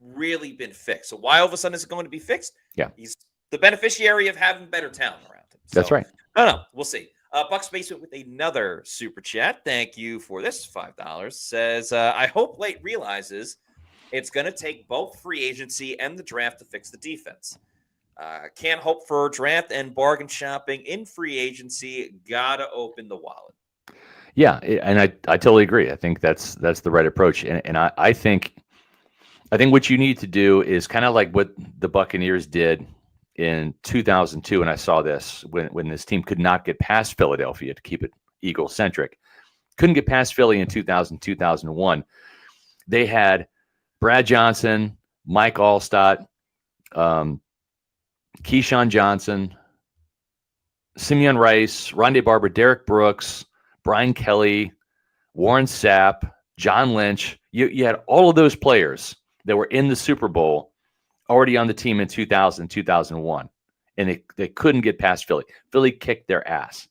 really been fixed. So why all of a sudden is it going to be fixed? Yeah. He's the beneficiary of having better talent around him. So, that's right. I don't know. We'll see. Bucs Basement with another super chat. Thank you for this $5. Says, I hope Late realizes it's going to take both free agency and the draft to fix the defense. Can't hope for draft and bargain shopping in free agency. Gotta open the wallet. Yeah, and I totally agree. I think that's the right approach. And I think what you need to do is kind of like what the Buccaneers did in 2002, and I saw this when this team could not get past Philadelphia, to keep it Eagle-centric. Couldn't get past Philly in 2000, 2001. They had Brad Johnson, Mike Allstott, Keyshawn Johnson, Simeon Rice, Rondé Barber, Derek Brooks, Brian Kelly, Warren Sapp, John Lynch. You had all of those players that were in the Super Bowl already on the team in 2000, 2001, and they couldn't get past Philly. Philly kicked their ass.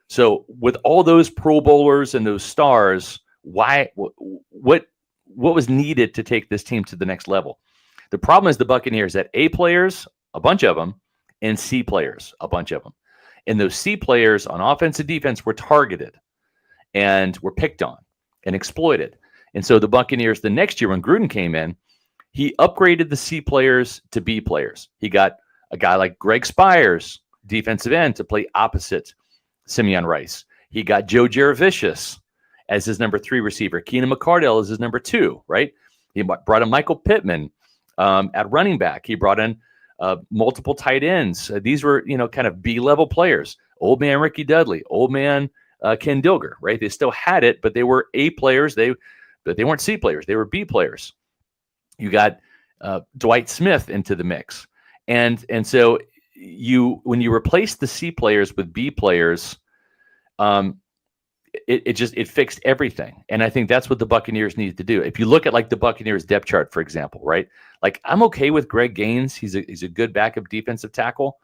So with all those Pro Bowlers and those stars, what was needed to take this team to the next level? The problem is the Buccaneers had A players, a bunch of them, and C players, a bunch of them. And those C players on offense and defense were targeted and were picked on and exploited. And so the Buccaneers, the next year when Gruden came in, he upgraded the C players to B players. He got a guy like Greg Spires, defensive end, to play opposite Simeon Rice. He got Joe Jaravicius as his number 3 receiver. Keenan McCardell is his number 2, right? He brought in Michael Pittman at running back. He brought in multiple tight ends. These were, kind of B-level players. Old man Ricky Dudley, old man Ken Dilger, right? They still had it, but they were A players. But they weren't C players. They were B players. You got Dwight Smith into the mix. And so when you replace the C players with B players, it fixed everything. And I think that's what the Buccaneers need to do. If you look at like the Buccaneers depth chart, for example, right? Like I'm okay with Greg Gaines. He's a good backup defensive tackle,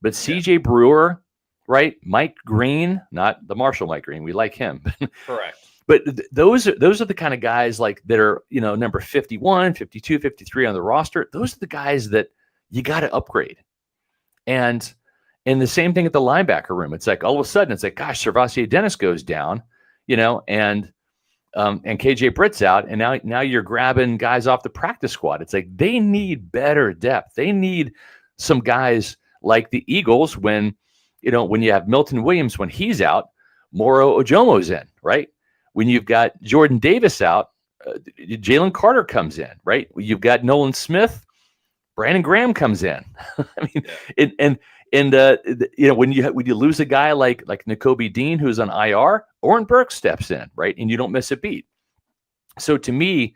but CJ Brewer, right? Mike Green, not the Marshall Mike Green. We like him. Correct. But those are the kind of guys like that are, number 51, 52, 53 on the roster. Those are the guys that you got to upgrade. And the same thing at the linebacker room. It's like all of a sudden it's like, gosh, Servassier Dennis goes down, and KJ Britt's out, and now you're grabbing guys off the practice squad. It's like they need better depth. They need some guys like the Eagles when you have Milton Williams when he's out, Moro Ojomo's in, right? When you've got Jordan Davis out, Jalen Carter comes in, right? You've got Nolan Smith, Brandon Graham comes in. I mean, when you lose a guy like Nakobe Dean who's on IR, Oren Burke steps in, right, and you don't miss a beat. So to me,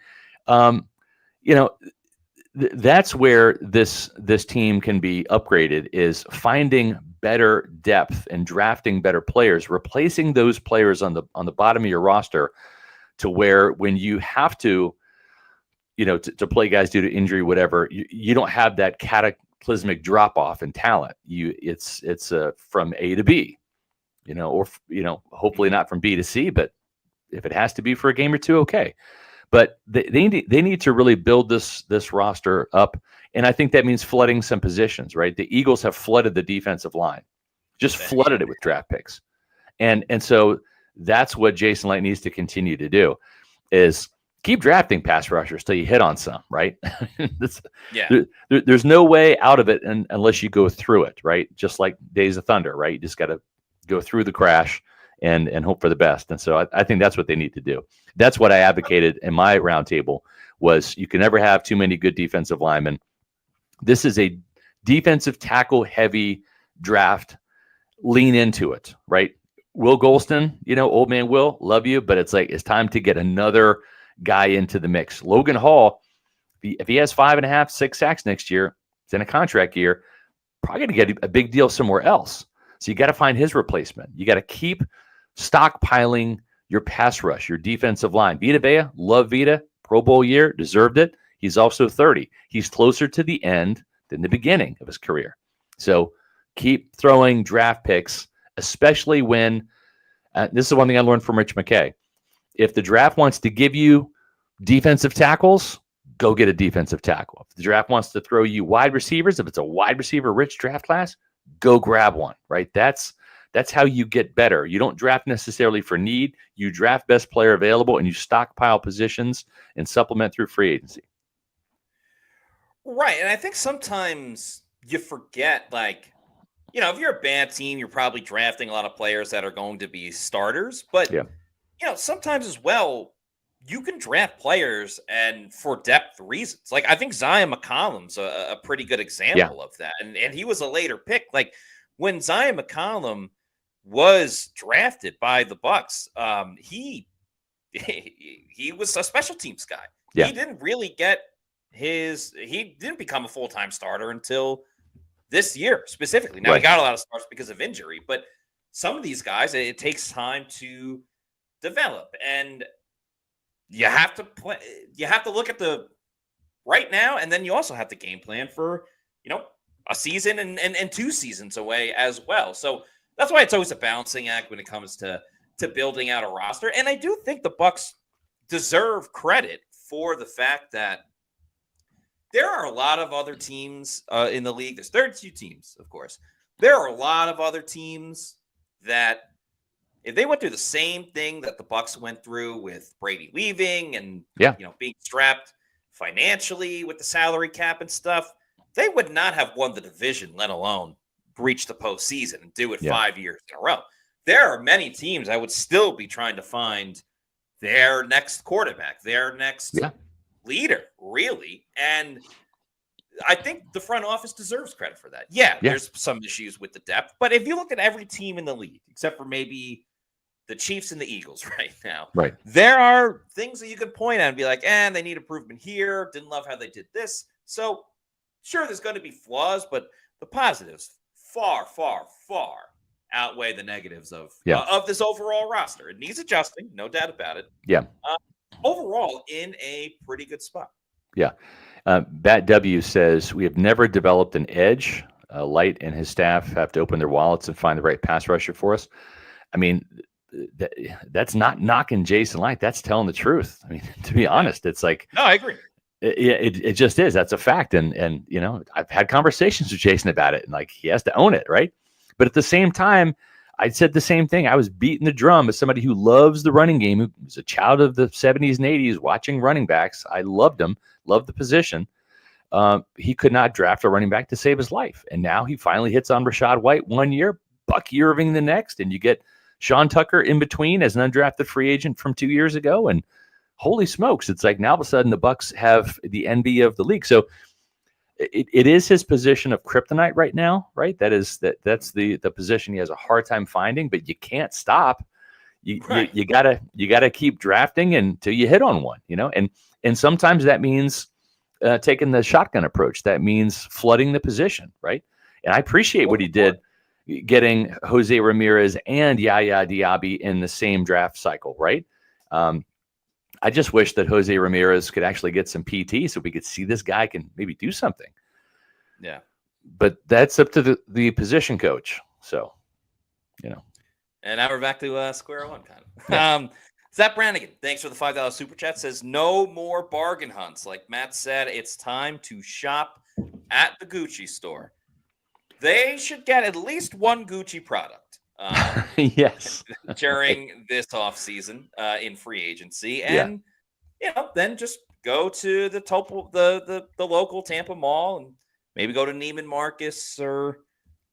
that's where this team can be upgraded, is finding better depth and drafting better players, replacing those players on the bottom of your roster, to where when you have to play guys due to injury, whatever, you don't have that cataclysmic drop off in talent. It's from A to B, or hopefully not from B to C, but if it has to be for a game or two, okay. But they need to really build this roster up, and I think that means flooding some positions, right? The Eagles have flooded the defensive line, just flooded it with draft picks, and so that's what Jason Licht needs to continue to do, is keep drafting pass rushers till you hit on some, right? There's no way out of it unless you go through it, right? Just like Days of Thunder, right? You just got to go through the crash and hope for the best. And so I think that's what they need to do. That's what I advocated in my roundtable, was you can never have too many good defensive linemen. This is a defensive tackle heavy draft. Lean into it, right? Will Golston, old man Will, love you, but it's like it's time to get another guy into the mix. Logan Hall, if he has 5.5, 6 sacks next year, it's in a contract year, probably going to get a big deal somewhere else. So you got to find his replacement. You got to keep stockpiling your pass rush, your defensive line. Vita Vea, love Vita, Pro Bowl year, deserved it. He's also 30. He's closer to the end than the beginning of his career. So keep throwing draft picks, especially when this is one thing I learned from Rich McKay. If the draft wants to give you defensive tackles, go get a defensive tackle. If the draft wants to throw you wide receivers, if it's a wide receiver rich draft class, go grab one, right? That's how you get better. You don't draft necessarily for need. You draft best player available, and you stockpile positions and supplement through free agency. Right. And I think sometimes you forget, if you're a bad team, you're probably drafting a lot of players that are going to be starters. But, sometimes as well, you can draft players and for depth reasons. Like, I think Zion McCollum's a pretty good example of that. And he was a later pick. Like, when Zion McCollum was drafted by the Bucs, he was a special teams guy. Yeah. He didn't really he didn't become a full-time starter until this year specifically. Now, he got a lot of starts because of injury, but some of these guys, it takes time to develop, and you have to play. You have to look at the right now, and then you also have to game plan for a season and 2 seasons away as well. So that's why it's always a balancing act when it comes to building out a roster. And I do think the Bucs deserve credit for the fact that there are a lot of other teams in the league. There's 32 teams, of course. There are a lot of other teams that, if they went through the same thing that the Bucs went through with Brady leaving and being strapped financially with the salary cap and stuff, they would not have won the division, let alone reach the postseason and do it 5 years in a row. There are many teams I would still be trying to find their next quarterback, their next leader, really. And I think the front office deserves credit for that. Yeah, there's some issues with the depth, but if you look at every team in the league, except for maybe the Chiefs and the Eagles right now, there are things that you could point at and be like, they need improvement here. Didn't love how they did this. So sure, there's going to be flaws, but the positives far, far, far outweigh the negatives of this overall roster. It needs adjusting, no doubt about it. Overall, in a pretty good spot. Bat W says, we have never developed an edge. Light and his staff have to open their wallets and find the right pass rusher for us. I mean, that's not knocking Jason Light. That's telling the truth. I mean, to be honest, it's like, no, I agree. It just is. That's a fact. And, you know, I've had conversations with Jason about it, and like, he has to own it. Right. But at the same time, I said the same thing. I was beating the drum as somebody who loves the running game, who was a child of the 70s and 80s, watching running backs. I loved them, loved the position. He could not draft a running back to save his life. And now he finally hits on Rachaad White 1 year, Bucky Irving the next, and you get Sean Tucker in between as an undrafted free agent from 2 years ago. And holy smokes, it's like now all of a sudden the Bucs have the envy of the league. So it is his position of kryptonite right now, right? That's the position he has a hard time finding, but you can't stop. You gotta keep drafting until you hit on one, you know. And sometimes that means taking the shotgun approach. That means flooding the position, right? And I appreciate what he did, getting Jose Ramirez and Yaya Diaby in the same draft cycle, right? I just wish that Jose Ramirez could actually get some PT so we could see this guy can maybe do something. Yeah. But that's up to the position coach. So, you know. And now we're back to square one, kind of. Yeah. Zach Brannigan, thanks for the $5 super chat, says no more bargain hunts. Like Matt said, it's time to shop at the Gucci store. They should get at least one Gucci product. Yes. During this offseason in free agency. And, you know, then just go to the local Tampa mall and maybe go to Neiman Marcus or,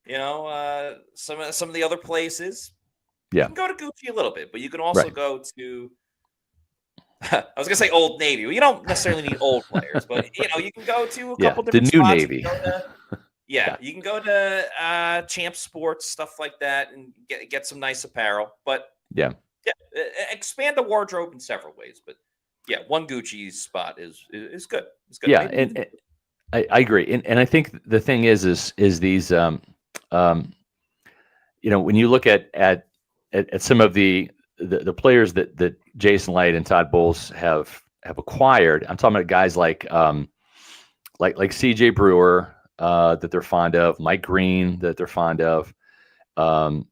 you know, some of the other places. Yeah. You can go to Gucci a little bit, but you can also go to, I was going to say Old Navy. Well, you don't necessarily need old players, but, you know, you can go to a couple different the new spots. Navy. You can go to Champ Sports, stuff like that, and get some nice apparel. But expand the wardrobe in several ways. But one Gucci spot is good. It's good. Yeah, and I agree. And I think the thing is these you know, when you look at some of the players that Jason Light and Todd Bowles have acquired, I'm talking about guys like CJ Brewer. That they're fond of, Mike Green that they're fond of, Tarek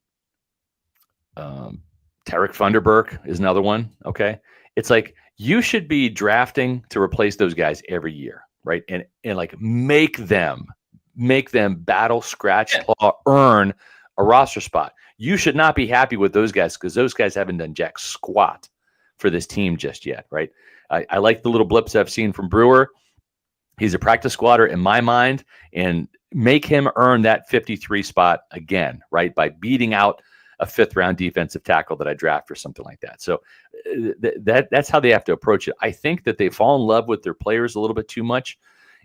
Funderburk is another one. Okay, it's like you should be drafting to replace those guys every year, right? And like make them battle, scratch, claw, earn a roster spot. You should not be happy with those guys because those guys haven't done jack squat for this team just yet, right? I like the little blips I've seen from Brewer. He's a practice squatter in my mind, and make him earn that 53 spot again, right? By beating out a 5th round defensive tackle that I draft or something like that. So that's how they have to approach it. I think that they fall in love with their players a little bit too much,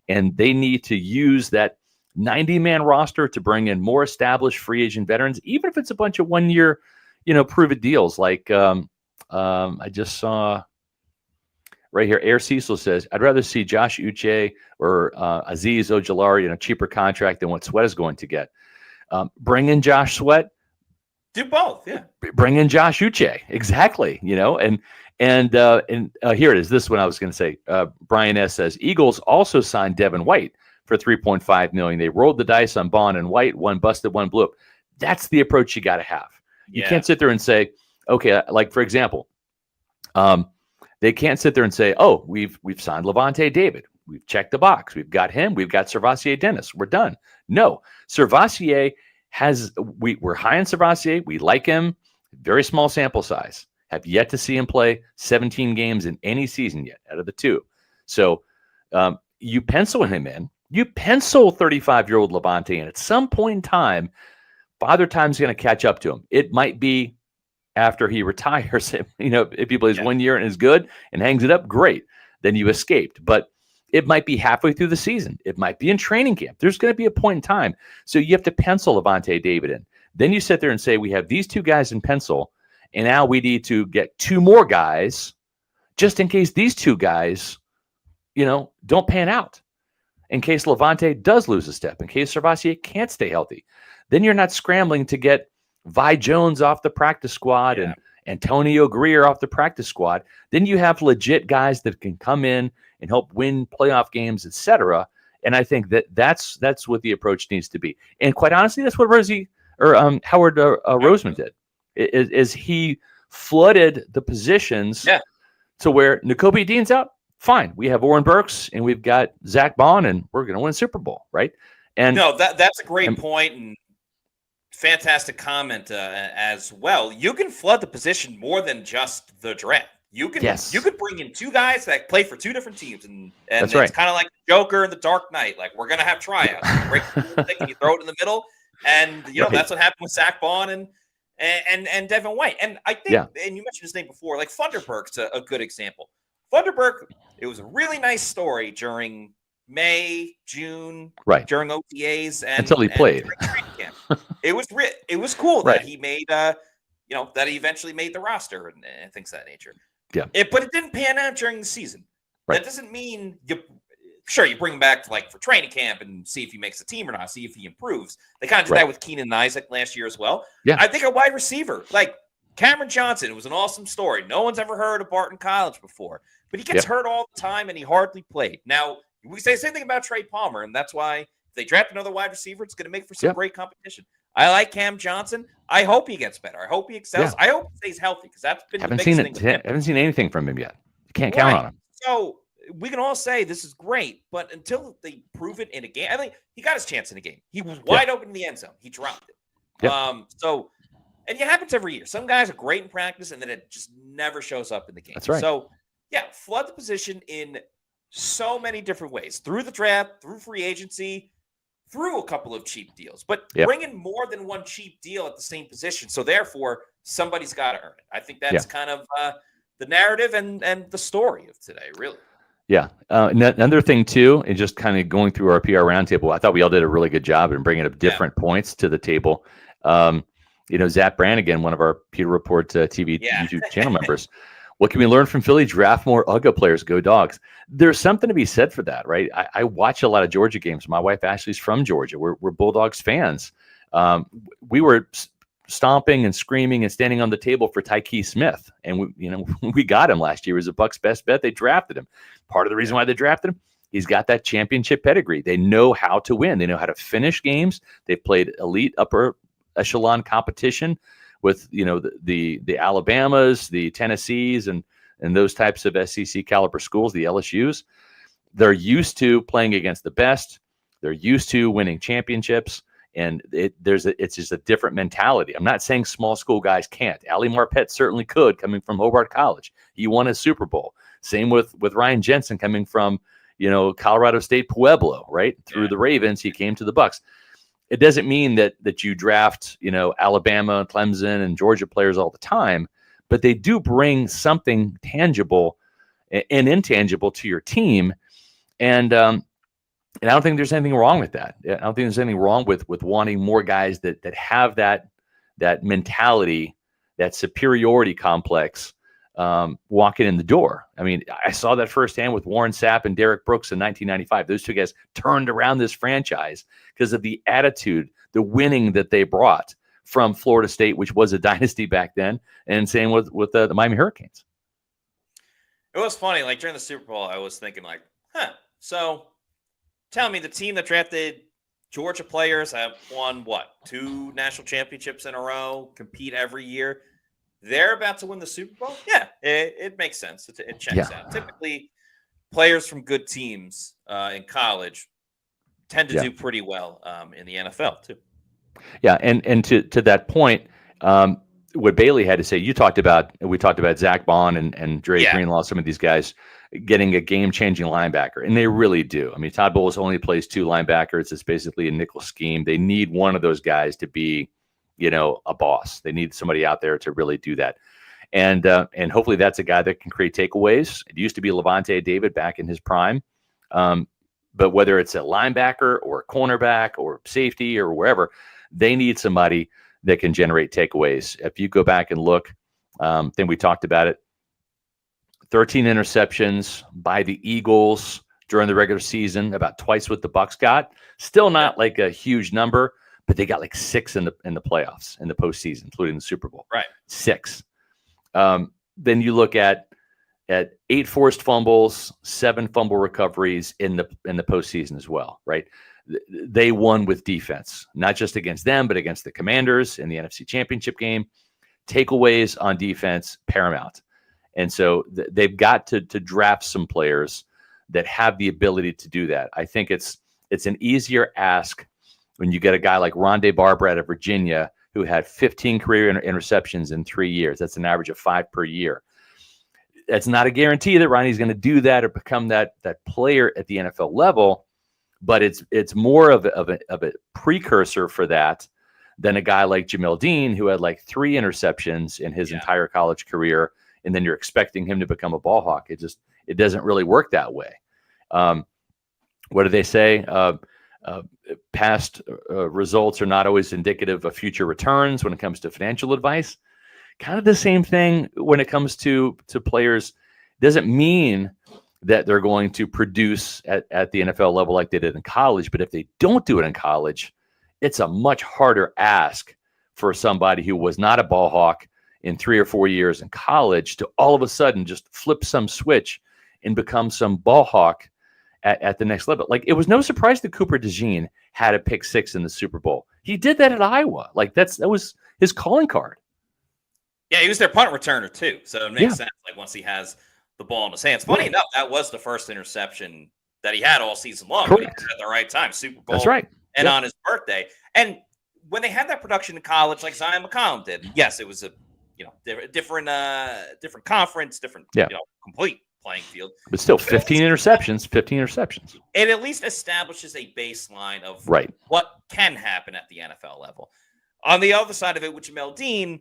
and they need to use that 90-man roster to bring in more established free agent veterans, even if it's a bunch of 1 year, you know, prove it deals. Like I just saw right here, Air Cecil says, I'd rather see Josh Uche or Azeez Ojulari in a cheaper contract than what Sweat is going to get. Bring in Josh Sweat. Do both, yeah. Bring in Josh Uche, exactly. You know, and here it is. This one I was going to say. Brian S says Eagles also signed Devin White for $3.5 million. They rolled the dice on Bond and White. One busted, one blew up. That's the approach you got to have. You can't sit there and say, okay, like for example, they can't sit there and say, "Oh, we've signed Levante David. We've checked the box. We've got him. We've got Servassier Dennis. We're done." No, Servassier we're high on Servassier. We like him. Very small sample size. Have yet to see him play 17 games in any season yet out of the 2. So You pencil him in. You pencil 35-year-old Levante in. At some point in time, Father Time's going to catch up to him. It might be after he retires. If he plays 1 year and is good and hangs it up, great. Then you escaped. But it might be halfway through the season. It might be in training camp. There's going to be a point in time. So you have to pencil Levante David in. Then you sit there and say, we have these 2 guys in pencil, and now we need to get 2 more guys just in case these 2 guys, don't pan out. In case Levante does lose a step, in case Servassier can't stay healthy. Then you're not scrambling to get Vi Jones off the practice squad and Antonio Greer off the practice squad. Then you have legit guys that can come in and help win playoff games, etc. And I think that's what the approach needs to be. And quite honestly, that's what Howard Roseman did. Is he flooded the positions to where Nakobe Dean's out? Fine. We have Oren Burks and we've got Zach Bond, and we're going to win a Super Bowl, right? And no, that's a great point and fantastic comment as well. You can flood the position more than just the draft. You could bring in 2 guys that play for 2 different teams, and that's it's right. kind of like the Joker and the Dark Knight. Like, we're going to have tryouts. You break the thing and you throw it in the middle, and that's what happened with Zach Bond and Devin White. And I think, and you mentioned his name before, like Funderburk's a good example. Funderburk, it was a really nice story during May, June, during OTAs, and until he played. It was cool that he made, that he eventually made the roster and things of that nature. Yeah. But it didn't pan out during the season. Right. That doesn't mean you bring him back for training camp and see if he makes the team or not, see if he improves. They kind of did that with Keenan and Isaac last year as well. Yeah. I think a wide receiver like Cameron Johnson, it was an awesome story. No one's ever heard of Barton College before, but he gets hurt all the time and he hardly played. Now, we say the same thing about Trey Palmer, and that's why if they draft another wide receiver, it's going to make for some great competition. I like Cam Johnson. I hope he gets better. I hope he excels. I hope he stays healthy because that's been the biggest thing. Haven't seen anything from him yet. You can't count on him. So we can all say this is great, but until they prove it in a game, I think he got his chance in a game. He was wide open in the end zone. He dropped it. And it happens every year. Some guys are great in practice, and then it just never shows up in the game. That's right. So, flood the position in so many different ways. Through the draft, through free agency, through a couple of cheap deals. But bring in more than one cheap deal at the same position. So, therefore, somebody's got to earn it. I think that's kind of the narrative and the story of today, really. Yeah. Another thing, too, and just kind of going through our PR roundtable, I thought we all did a really good job in bringing up different points to the table. Zach Brannigan, one of our Pewter Report TV YouTube channel members. What can we learn from Philly? Draft more UGA players. Go Dogs. There's something to be said for that, right? I watch a lot of Georgia games. My wife Ashley's from Georgia. We're Bulldogs fans. We were stomping and screaming and standing on the table for Tyke Smith, and we got him last year. He was a Bucs best bet. They drafted him. Part of the reason why they drafted him, he's got that championship pedigree. They know how to win. They know how to finish games. They've played elite upper echelon competition with the Alabamas, the Tennessees, and those types of SEC caliber schools, the LSUs. They're used to playing against the best. They're used to winning championships, and it's just a different mentality. I'm not saying small school guys can't. Ali Marpet certainly could, coming from Hobart College. He won a Super Bowl. Same with Ryan Jensen coming from Colorado State Pueblo, right? Through the Ravens, he came to the Bucs. It doesn't mean that you draft, Alabama, Clemson, and Georgia players all the time, but they do bring something tangible and intangible to your team. And I don't think there's anything wrong with that. I don't think there's anything wrong with wanting more guys that have that mentality, that superiority complex walking in the door. I mean, I saw that firsthand with Warren Sapp and Derek Brooks in 1995. Those 2 guys turned around this franchise because of the attitude, the winning that they brought from Florida State, which was a dynasty back then, and same with the Miami Hurricanes. It was funny. Like during the Super Bowl, I was thinking so tell me the team that drafted Georgia players have won 2 national championships in a row, compete every year. They're about to win the Super Bowl? Yeah, it makes sense. It checks out. Typically, players from good teams in college tend to do pretty well in the NFL, too. Yeah, and to that point, what Bailey had to say, we talked about Zach Bond and Dre Greenlaw, some of these guys getting a game-changing linebacker, and they really do. I mean, Todd Bowles only plays 2 linebackers. It's basically a nickel scheme. They need one of those guys to be, a boss. They need somebody out there to really do that. And hopefully that's a guy that can create takeaways. It used to be Levante David back in his prime. But whether it's a linebacker or a cornerback or safety or wherever, they need somebody that can generate takeaways. If you go back and look, then we talked about it, 13 interceptions by the Eagles during the regular season, about twice what the Bucs got. Still not like a huge number, but they got like 6 in the playoffs, in the postseason, including the Super Bowl. Right. 6. Then you look at 8 forced fumbles, 7 fumble recoveries in the postseason as well, right? They won with defense, not just against them, but against the Commanders in the NFC Championship game. Takeaways on defense, paramount. And so they've got to draft some players that have the ability to do that. I think it's an easier ask when you get a guy like Rondé Barber out of Virginia who had 15 career interceptions in 3 years. That's an average of 5 per year. That's not a guarantee that Ronnie's going to do that or become that player at the NFL level, but it's more of a precursor for that than a guy like Jamel Dean, who had like 3 interceptions in his entire college career, and then you're expecting him to become a ball hawk. It doesn't really work that way. What do they say? Past results are not always indicative of future returns when it comes to financial advice. Kind of the same thing when it comes to players. Doesn't mean that they're going to produce at the NFL level like they did in college, but if they don't do it in college, it's a much harder ask for somebody who was not a ball hawk in 3 or 4 years in college to all of a sudden just flip some switch and become some ball hawk at the next level. Like, it was no surprise that Cooper DeJean had a pick 6 in the Super Bowl. He did that at Iowa. Like, that was his calling card. Yeah, he was their punt returner too, so it makes sense. Like, once he has the ball in his hands. Funny enough, that was the first interception that he had all season long. But he had it at the right time, Super Bowl. That's right. And on his birthday. And when they had that production in college, like Zion McCollum did, yes, it was a different conference, different complete playing field. But still, 15 interceptions. It at least establishes a baseline of what can happen at the NFL level. On the other side of it, with Jamel Dean,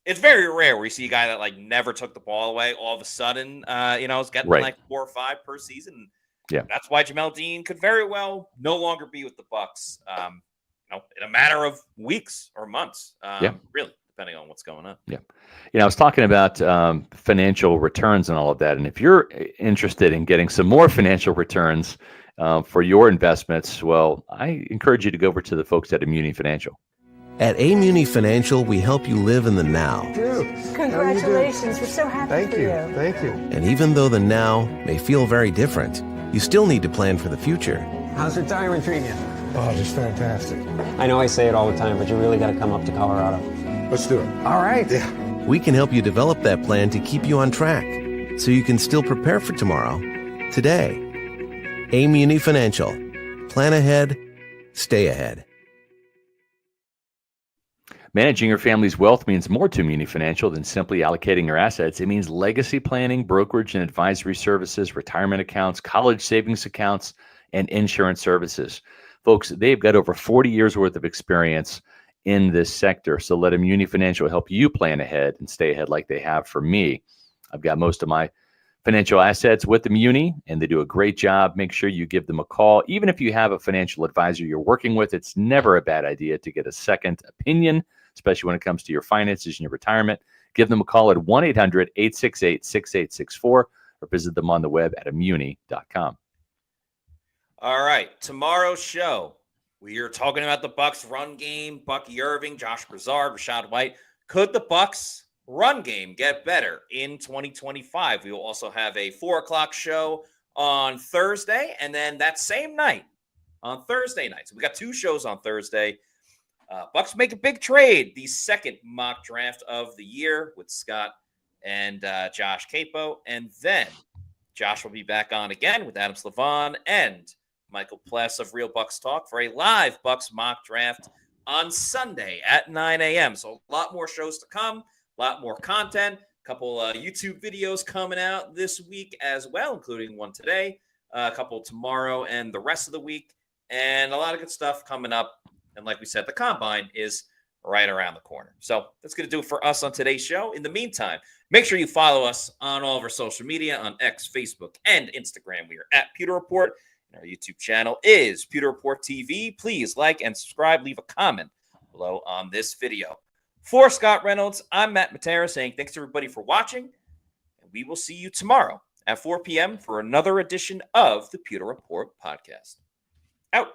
it's very rare where you see a guy that like never took the ball away all of a sudden, is getting like 4 or 5 per season. Yeah, that's why Jamel Dean could very well no longer be with the Bucs. In a matter of weeks or months. Really, depending on what's going on. Yeah, I was talking about financial returns and all of that, and if you're interested in getting some more financial returns for your investments, well, I encourage you to go over to the folks at Immuni Financial. At Muni Financial, we help you live in the now. Congratulations. We're so happy for you. Thank you. And even though the now may feel very different, you still need to plan for the future. How's retirement treating you? Oh, just fantastic. I know I say it all the time, but you really got to come up to Colorado. Let's do it. All right. Yeah. We can help you develop that plan to keep you on track so you can still prepare for tomorrow, today. Muni Financial. Plan ahead, stay ahead. Managing your family's wealth means more to Muni Financial than simply allocating your assets. It means legacy planning, brokerage and advisory services, retirement accounts, college savings accounts, and insurance services. Folks, they've got over 40 years worth of experience in this sector. So let Immuni Financial help you plan ahead and stay ahead like they have for me. I've got most of my financial assets with Immuni, and they do a great job. Make sure you give them a call. Even if you have a financial advisor you're working with, it's never a bad idea to get a second opinion, especially when it comes to your finances and your retirement. Give them a call at 1-800-868-6864 or visit them on the web at immuni.com. All right, tomorrow's show, we are talking about the Bucs run game, Bucky Irving, Josh Broussard, Rachaad White. Could the Bucs run game get better in 2025? We will also have a 4:00 show on Thursday, and then that same night, on Thursday night. So we got 2 shows on Thursday. Bucs make a big trade, the second mock draft of the year with Scott and Josh Capo. And then Josh will be back on again with Adam Slavon and Michael Pless of Real Bucs Talk for a live Bucs mock draft on Sunday at 9 a.m. So a lot more shows to come, a lot more content. couple YouTube videos coming out this week as well, including one today, a couple tomorrow, and the rest of the week. And a lot of good stuff coming up. And like we said, the Combine is right around the corner. So that's going to do it for us on today's show. In the meantime, make sure you follow us on all of our social media on X, Facebook, and Instagram. We are at Pewter Report. And our YouTube channel is Pewter Report TV. Please like and subscribe. Leave a comment below on this video. For Scott Reynolds, I'm Matt Matera saying thanks everybody for watching. And we will see you tomorrow at 4 p.m. for another edition of the Pewter Report podcast. Out.